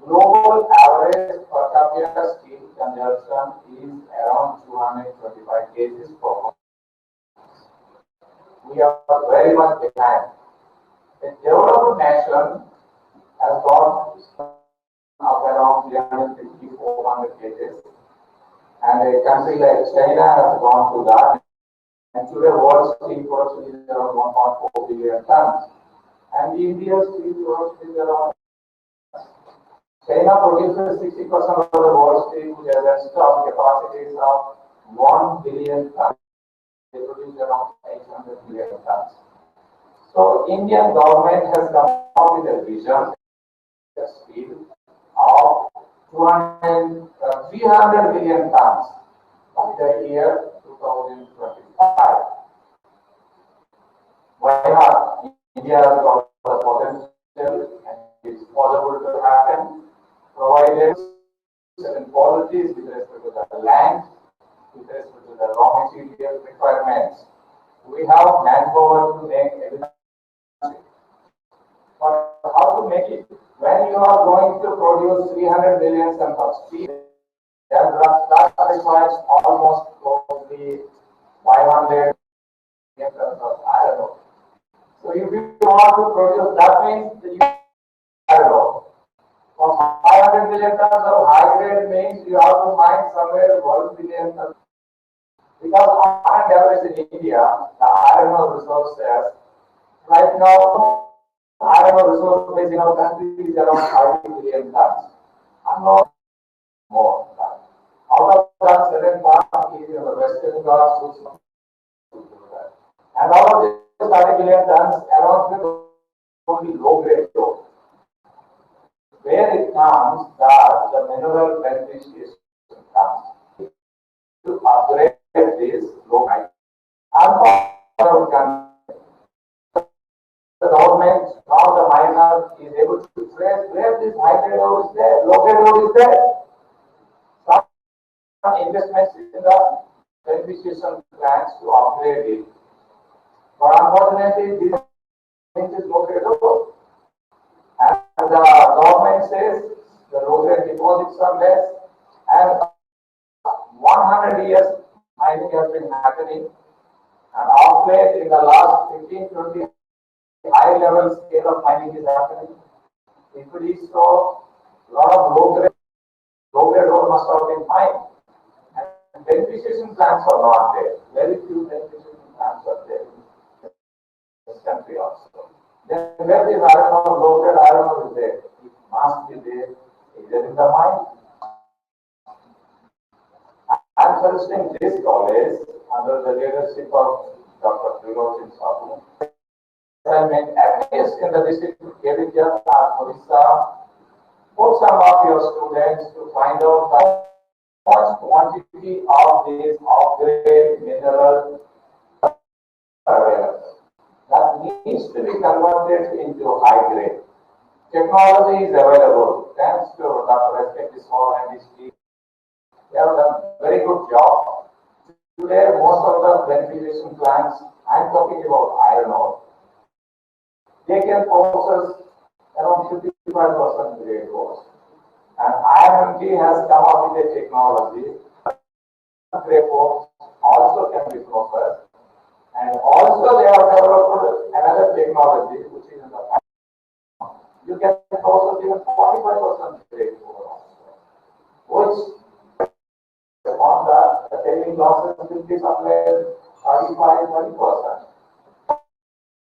global average per capita steel consumption is around 225 cases per month. We are very much behind. A developed nation has gone up around 350, 400 cases, and a country like China has gone to that. And today, world steel production is around 1.4 billion tons, and India's steel production is around. China produces 60% of the world steel, which has installed capacities of 1 billion tons. They produce around 800 million tons. So, Indian government has come up with a vision steel of 300 million tons by the year 2025. Why not? India has got the potential and it's possible to happen, provided certain policies with respect to the land, with respect to the raw material requirements. We have manpower to make everything. But how to make it? When you are going to produce 300 million tons of steel, that requires almost closely 500 million tons of iron ore. So if you want to produce, that means you iron ore. For 500 million tons of high grade means you have to mine somewhere 1 billion tons. Because on average in India, the iron ore resources right now, iron ore resource base in our country is around 30 billion tons. And not more. Out of that, certain part is in the Western Ghats, and out of this 30 billion tons, around only low grade ore. Where it comes that the mineral beneficiation comes to upgrade this low grade. The government, now the miner is able to trace where this high grade ore is there, low grade ore is there. Some investments in the beneficiation plans to upgrade it. But unfortunately, this is low grade ore. And the government says the low grade deposits are less, and 100 years mining has been happening, and of late in the last 15-20 high level scale of mining is happening. If it is so, a lot of low grade ore must have been mined. And beneficiation plans are not there. Very few beneficiation plans are there in this country also. Then where this iron ore, low grade iron ore is there, it must be there either in the mine. I am suggesting this college under the leadership of Dr. Trilochi Sabu. At least in the district of KJR or Orissa, for some of your students to find out how much quantity of these off-grade minerals are available. That needs to be converted into high grade. Technology is available. Thanks to Dr. S.K. Biswal and his team. They have done a very good job. Today, most of the beneficiation plants, I am talking about iron ore, they can process around 55% grade ores. And IMMT has come up with a technology, grade ores also can be processed Also, they have developed another technology which is in the you can process even 45% grade overall, which on the trailing losses will be somewhere 35-30%.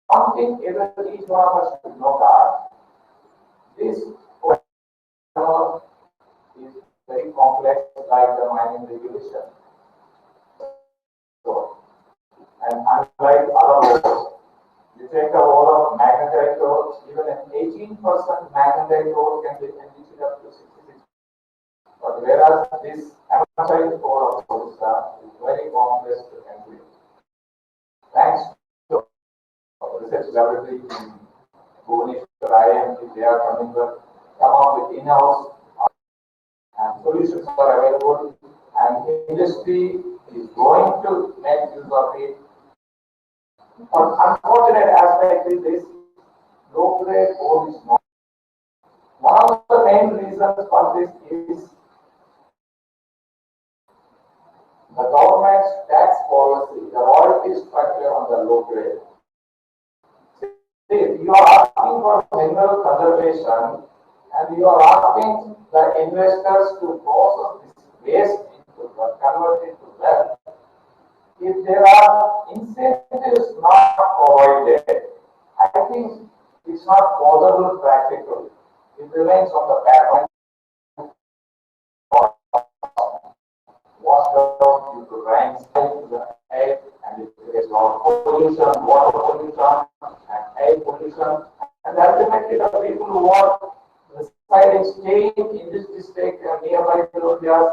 One thing each one of us should know that this is very complex like the mining regulation. So, and unlike other ores, you take the ore of magnetite ore, even an 18% magnetite ore can be enriched up to 66. But whereas this amortized ore of Odisha is very complex to handle. Thanks to research laboratory in Bhubaneswar IIM, they are coming to come up with in-house and solutions are available, and industry is going to make use of it. But unfortunate aspect is this low-grade ore is not. One of the main reasons for this is the government's tax policy, the royalty structure on the low grade. See, you are asking for mineral conservation and you are asking the investors to process this waste into convert it to wealth. If there are incentives not provided, I think it's not possible practically. It remains on the back washed out due to rains to the air, and it creates a lot of pollution, water pollution, and air pollution. And ultimately, the people who are residing, staying in this district and nearby villages,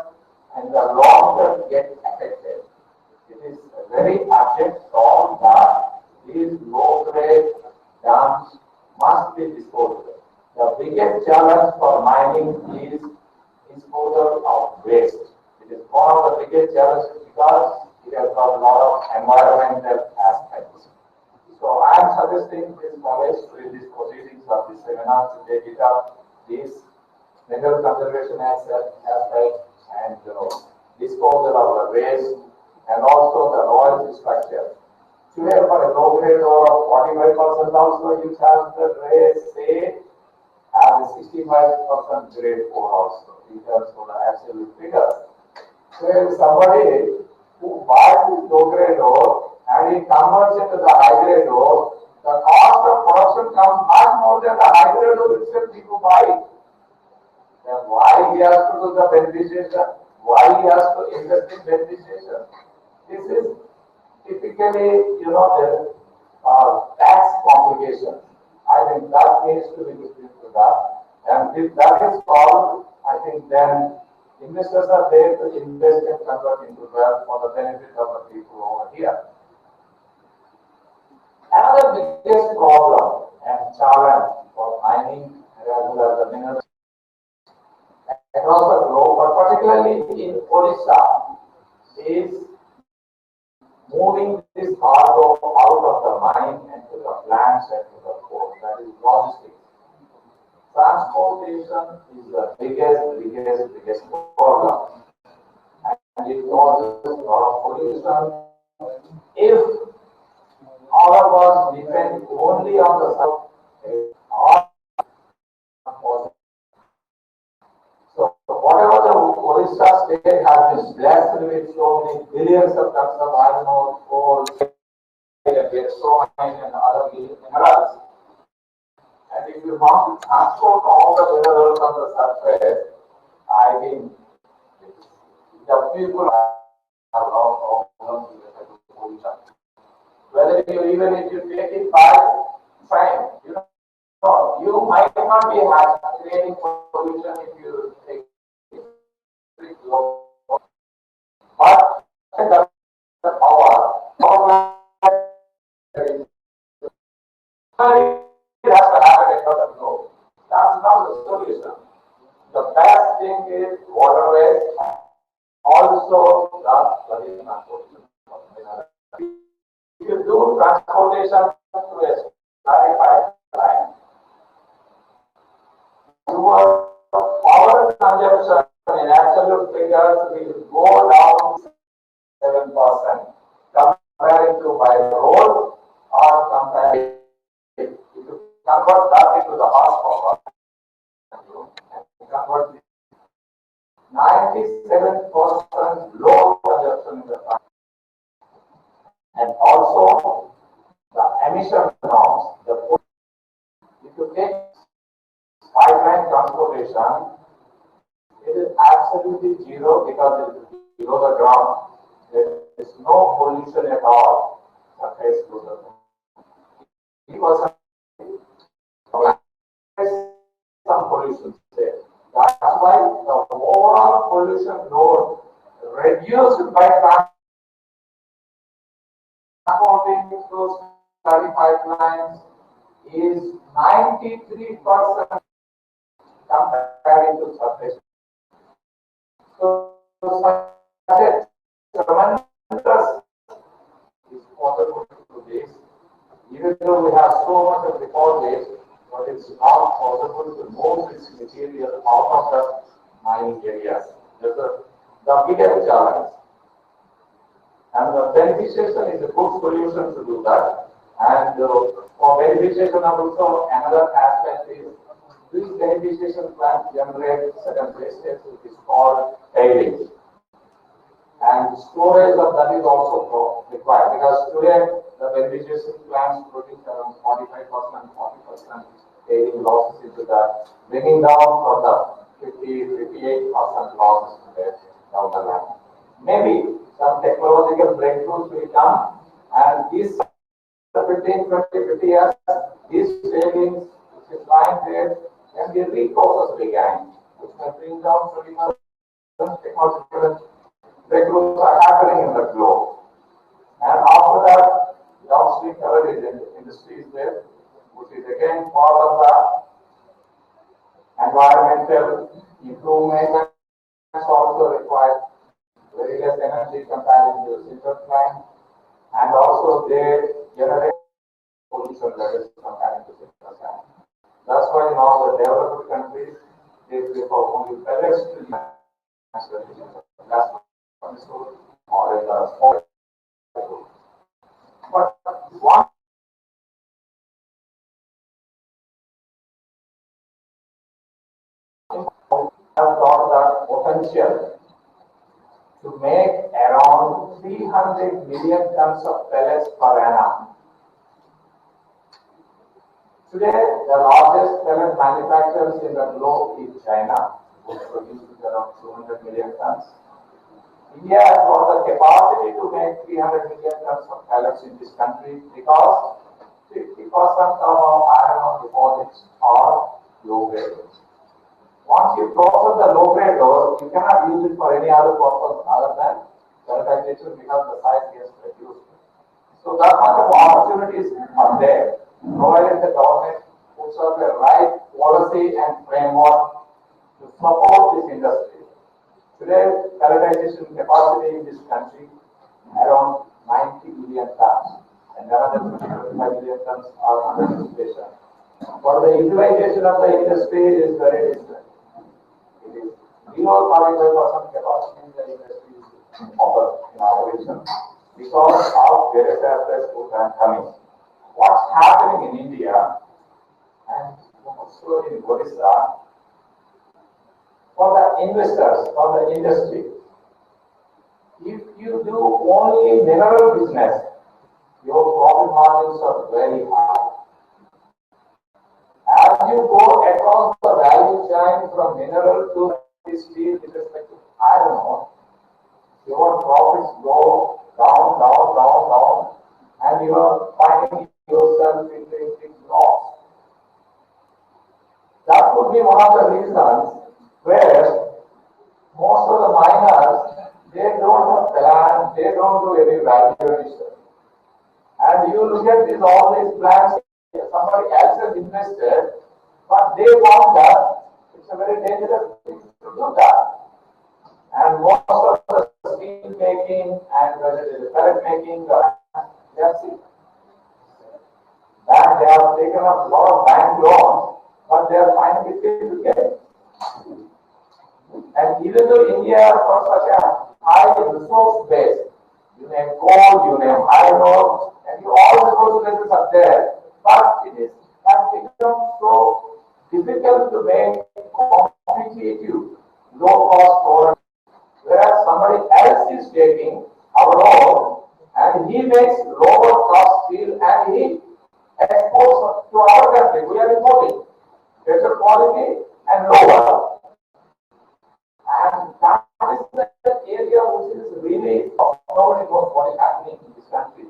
and the long term get affected. It is a very urgent call that these low grade dams must be disposed of. The biggest challenge for mining is disposal of waste. It is one of the biggest challenges because it has got a lot of environmental aspects. So I am suggesting this college in these proceedings of this seminar to take it up, this mineral conservation aspect and disposal of the waste and also the royalty structure. Today for a low grade ore of 45% also you have the rate say as a 65% grade ore also in terms of the absolute figures. So if somebody who buys this low grade ore and he converts it to the high grade ore, the cost of production comes much more than the high grade ore itself people buy. Then why he has to do the beneficiation? Why he has to invest in beneficiation? This is typically, the tax complications. I think that needs to be looked into that. And if that is solved, I think then investors are there to invest and convert into wealth for the benefit of the people over here. Another biggest problem and challenge for mining as well as the minerals across the globe, but particularly in Odisha, is moving this cargo out of the mine and to the plants and to the port. That is logistics. Transportation is the biggest problem. And it causes a lot of pollution. If all of us depend only on the south, so whatever the Odisha state has been blessed with so many billions of tons of iron ore, coal, and other minerals. And if you want to transport all the minerals on the surface, I think the people have a lot of problems with the pollution. Whether even if you take it by train, you might not be creating pollution if you take it low. But the power it has to happen across the globe. That's not the solution. The best thing is waterways, also the transportation. If you do transportation through a slurry pipeline, your power consumption in absolute figures will go down 7% comparing to by road compare, if you convert that into the horsepower, and convert 97% low consumption in the plant. And also the emission norms, if you take pipeline transportation, it is absolutely zero because it is below the ground. There is no pollution at all. Surface to the 3% some pollution there. That's why the overall pollution load reduced by transporting those slurry pipelines is 93% comparing to surface. So such a tremendous is possible to this. Even though we have so much of deposits, but it's not possible to move this material out of the mining areas. That's the biggest challenge. And the beneficiation is a good solution to do that. And for beneficiation also another aspect is these beneficiation plants generate certain wastage which is called tailings. And storage of that is also required because today the beneficiation plants produce around 45%, 40% tailing losses into that, bringing down from the 58% losses today down the line. Maybe some technological breakthroughs will come, and these 15, 20, 50 years, these savings, which is lying there, can be reprocessed again, which can bring down 20% technological breakthroughs are happening in the globe. And after that, downstream coverage industry is there, which is again part of the environmental improvement also requires very less energy compared to the sinter plant, and also they generate pollution levels compared to sinter plant. That's why now the developed countries they prefer only pellets to gas or in the sport. But one have got the potential to make around 300 million tons of pellets per annum. Today, the largest pellet manufacturers in the globe is China, which produces around 200 million tons. India has got the capacity to make 300 million tons of pellets in this country because 50% of our iron ore deposits are low grade. Once you process the low grade ore, you cannot use it for any other purpose other than pelletization because the size gets reduced. So that much of opportunities are there, provided the government puts up the right policy and framework to support this industry. Today, pelletization capacity in this country around 90 million tons, and another 25 million tons are under cultivation. But the utilization of the industry is very different. It is below 45% capacity in the industry in operation because of various aspects which are coming. What's happening in India and also in Odisha, for the investors, for the industry, if you do only mineral business, your profit margins are very high. As you go across the value chain from mineral to steel with respect to iron ore, your profits go down, down, down, down, and you are finding yourself in a big loss. That would be one of the reasons where most of the miners, they don't have plan, they don't do any value addition. And you look at all these plans, somebody else has invested, but they found that it's a very dangerous thing to do that. And most of the steel making and whether it is pellet making, they have seen that they have taken up a lot of bank loans, but they are finding it difficult to get. And even though India for such a high resource base, you name coal, you name iron ore, and all resource bases are there, but it has become so difficult to make competitive, low-cost products, whereas somebody else is taking our own and he makes lower cost steel and he exports to our country. We are importing better quality and lower. And that is the area which is really nobody knows what is happening in this country.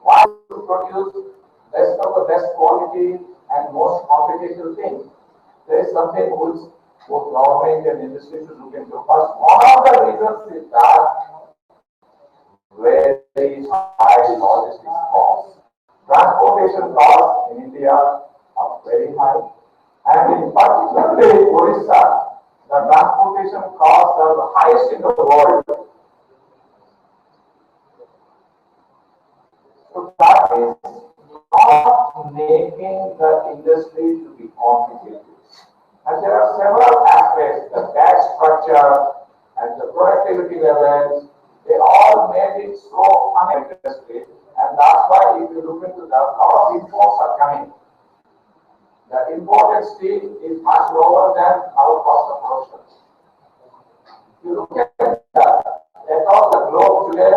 Why to produce best of the best quality and most competitive thing? There is something which both government and industry should look into. First, one of the reasons is that very high logistics costs. Transportation costs in India are very high. And in particularly Orissa, the transportation costs are the highest in the world. So that is not making the industry to be competitive. And there are several aspects, the tax structure and the productivity levels, they all made it so uninteresting. And that's why if you look into that, a lot of imports are coming. The imported steel is much lower than our cost of production. You look at that, across the globe today,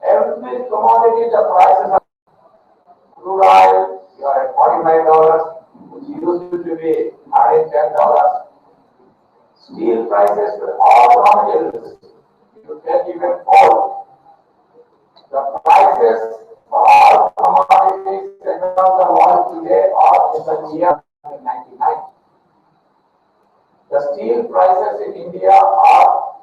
every commodity, the prices are crude oil, you are at $45, which used to be $110. Steel prices for all raw materials, you can even fall. The prices for all commodities across the world today are in the year 1999. The steel prices in India are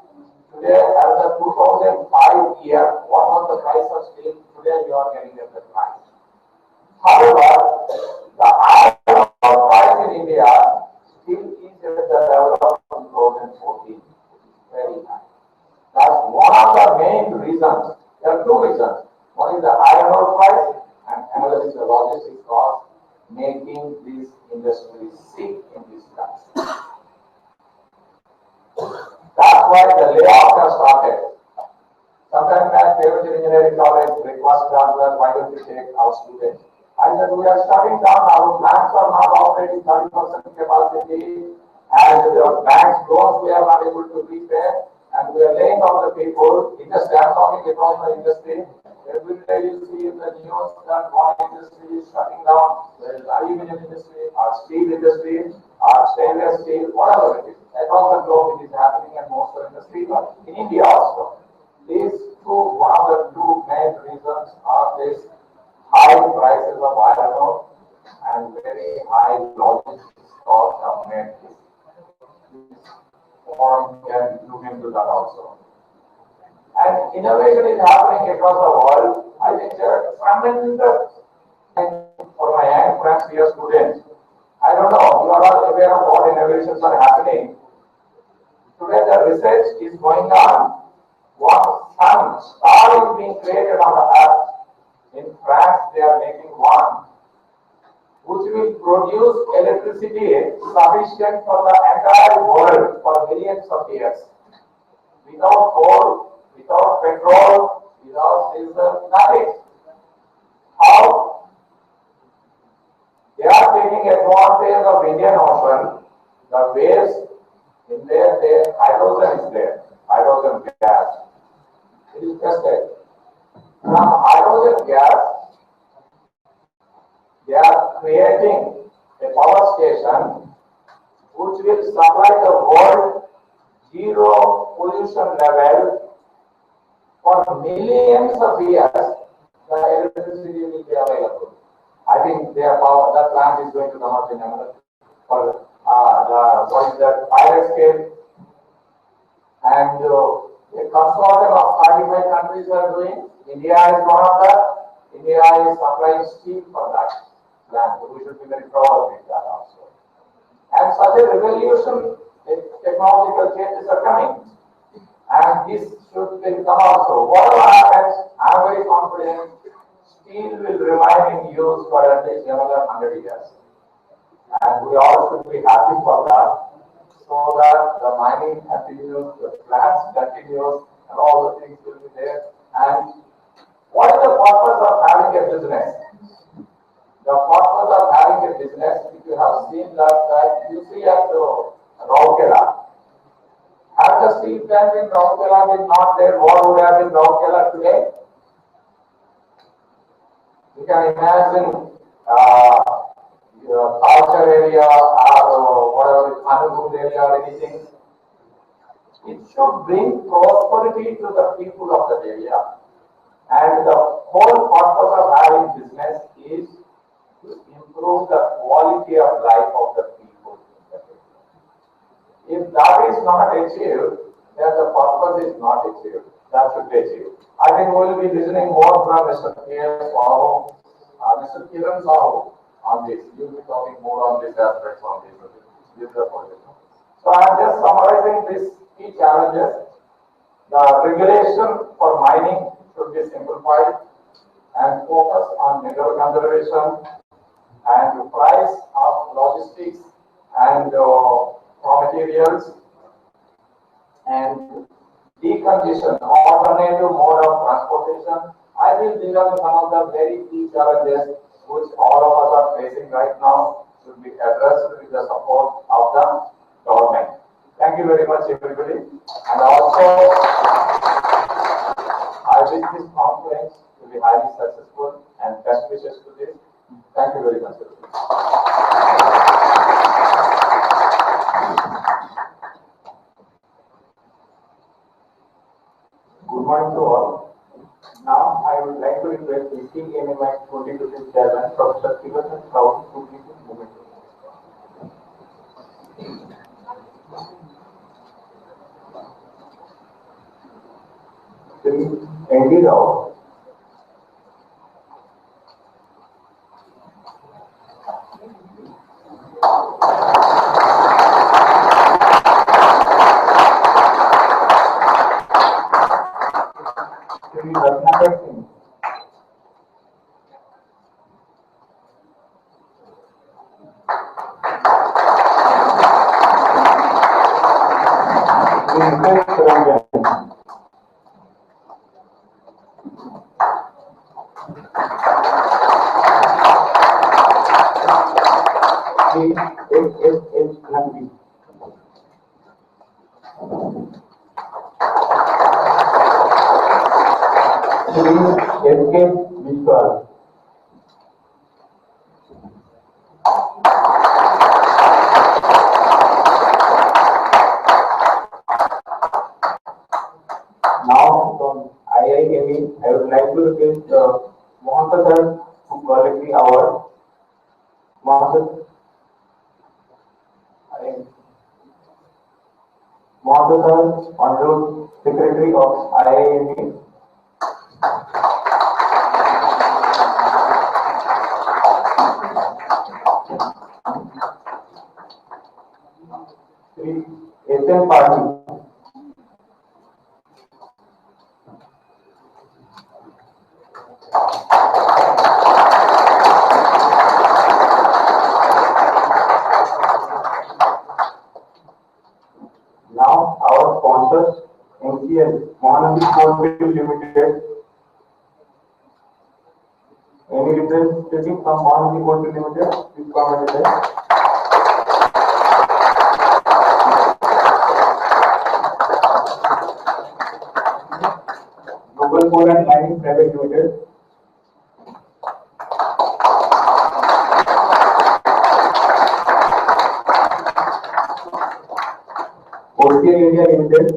today at the 2005 year. What was the price of steel? Today you are getting at the price. However, the iron ore price in India still is at the level of 2014. Very high. That's one of the main reasons. There are two reasons. One is the iron ore price, and another is the logistics cost, making this industry sick in this country. That's why the layoffs have started. Sometimes my favorite engineering college request transfer, why don't you take our students? I said, we are shutting down, our plants are not operating 30% capacity, and the banks loans we are not able to repay, and we are laying off the people. It just talking across the industry. Every day you see in the news that one industry is shutting down, there is aluminum industry, our steel industry, our stainless steel, whatever it is. Across the globe it is happening, and most of the industry, but in India also. These two, one of the two main reasons are this high prices of iron ore and very high logistics costs have made this. Forum can look into that also. And innovation is happening across the world. I think there are tremendous for my young friends, dear students. I don't know, you are all aware of what innovations are happening. Today the research is going on. One star is being created on the earth. In France, they are making one which will produce electricity sufficient for the entire world for millions of years. Without coal, without petrol, without diesel, nothing. How? They are taking advantage of Indian Ocean. The waves in there, hydrogen is there, hydrogen gas. It is tested. From hydrogen gas, they are creating a power station which will supply the world zero pollution level for millions of years. The electricity will be available. I think their power, that plant is going to come up in another for what is that pilot scale, and a consortium of 35 countries are doing. India is one of them. India is supplying steel for that plant. We should be very proud of that also. And such a revolution, technological changes are coming. And this should come also. Whatever happens, I am very confident steel will remain in use for at least another 100 years. And we all should be happy for that, so that the mining continues, the plants continues, and all the things will be there. And what is the purpose of having a business? The The purpose of having a business, if you have seen that you see at Rourkela, had the steel plant in Rourkela been not there, what would have been Rourkela today? You can imagine your culture area or whatever is Anupur area or anything. It should bring prosperity to the people of that area. And the whole purpose of having business is to improve the quality of life of the people in that area. If that is not achieved, then the purpose is not achieved. That should be achieved. I think we will be listening more from Mr. K.S. Sahu, Mr. Kiran Sahu on this. You will be talking more on these aspects on this. This is the project. So I am just summarizing these key challenges. The regulation for mining should be simplified and focus on mineral conservation and the price of logistics and raw materials and decongestion, alternative mode of transportation. I think these are some of the very key challenges which all of us are facing right now should be addressed with the support of the government. Thank you very much, everybody. And also, I wish this conference to be highly successful and best wishes to this. Thank you very much, everybody. Good morning to all. Now, I would like to request the CMMI-2015 Chairman, Professor Sivasan Rao, to give his movement. N.D. Rao. Shri Ratnakar Singh. Shri Mukesh Ranjan. Shri S.S.S. Nandi. Shri S.K. Vishwal. Now, from IIME, I would like to request Mohammed sir to collect the award. Mohammed, Mohammed sir, Honorable Secretary of IIME. Shri S.N. Party. Now, our sponsors, MCL, Mahanadi Coalfield Limited. Any representative from Mahanadi Coalfield Limited, please comment there. Global Coal and Mining Private Limited. Coalfield India Limited.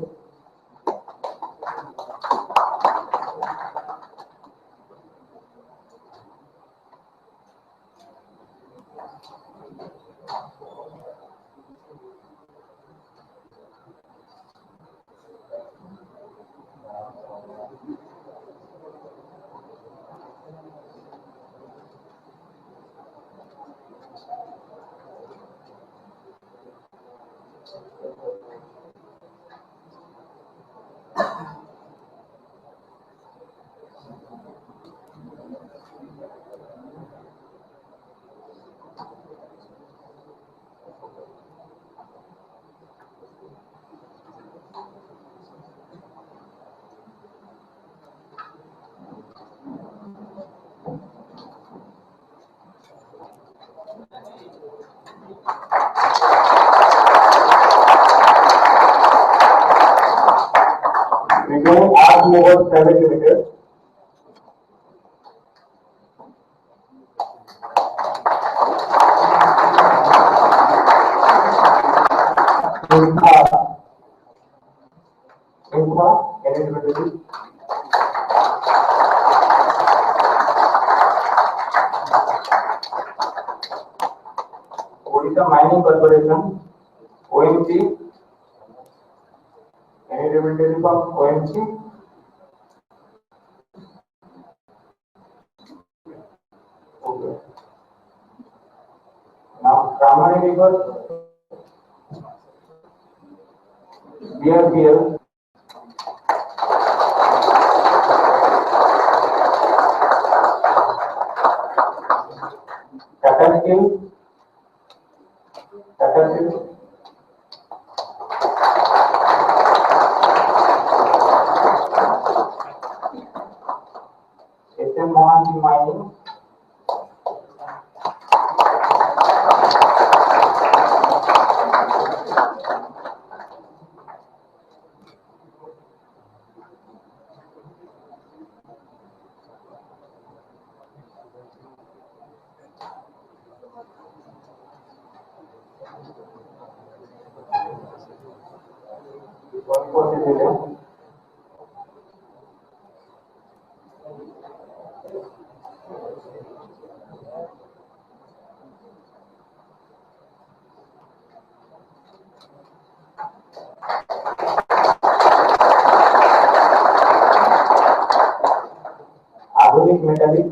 Fast Movers Private Limited. Can you introduce? Odisha Mining Corporation, OMC. Any representative of OMC? Okay. Now, Ramani River, BRPL, Tata Steel, Tata Steel, SM Mohanty Mining, Adhunik Metallic,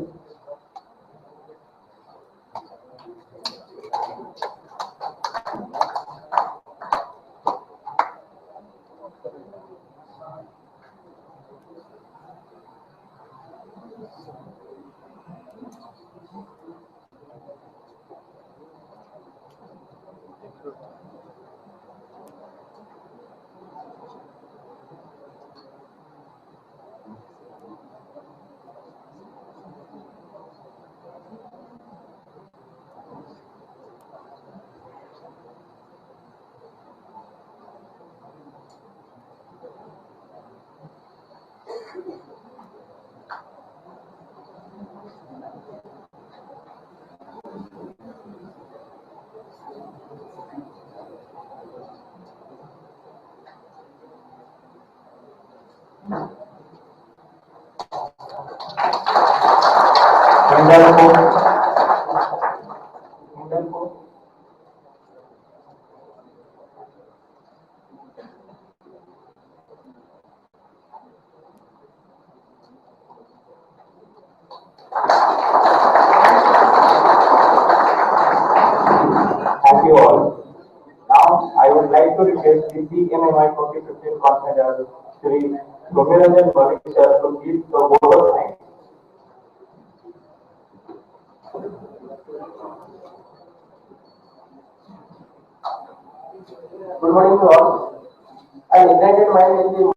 Hindalco, Hindalco, thank you all. Now, I would like to request the CMMI-2015 convener, Shri Goviranjan Bhavisha, to give the vote of thanks. Good morning to all. An ignited mind is the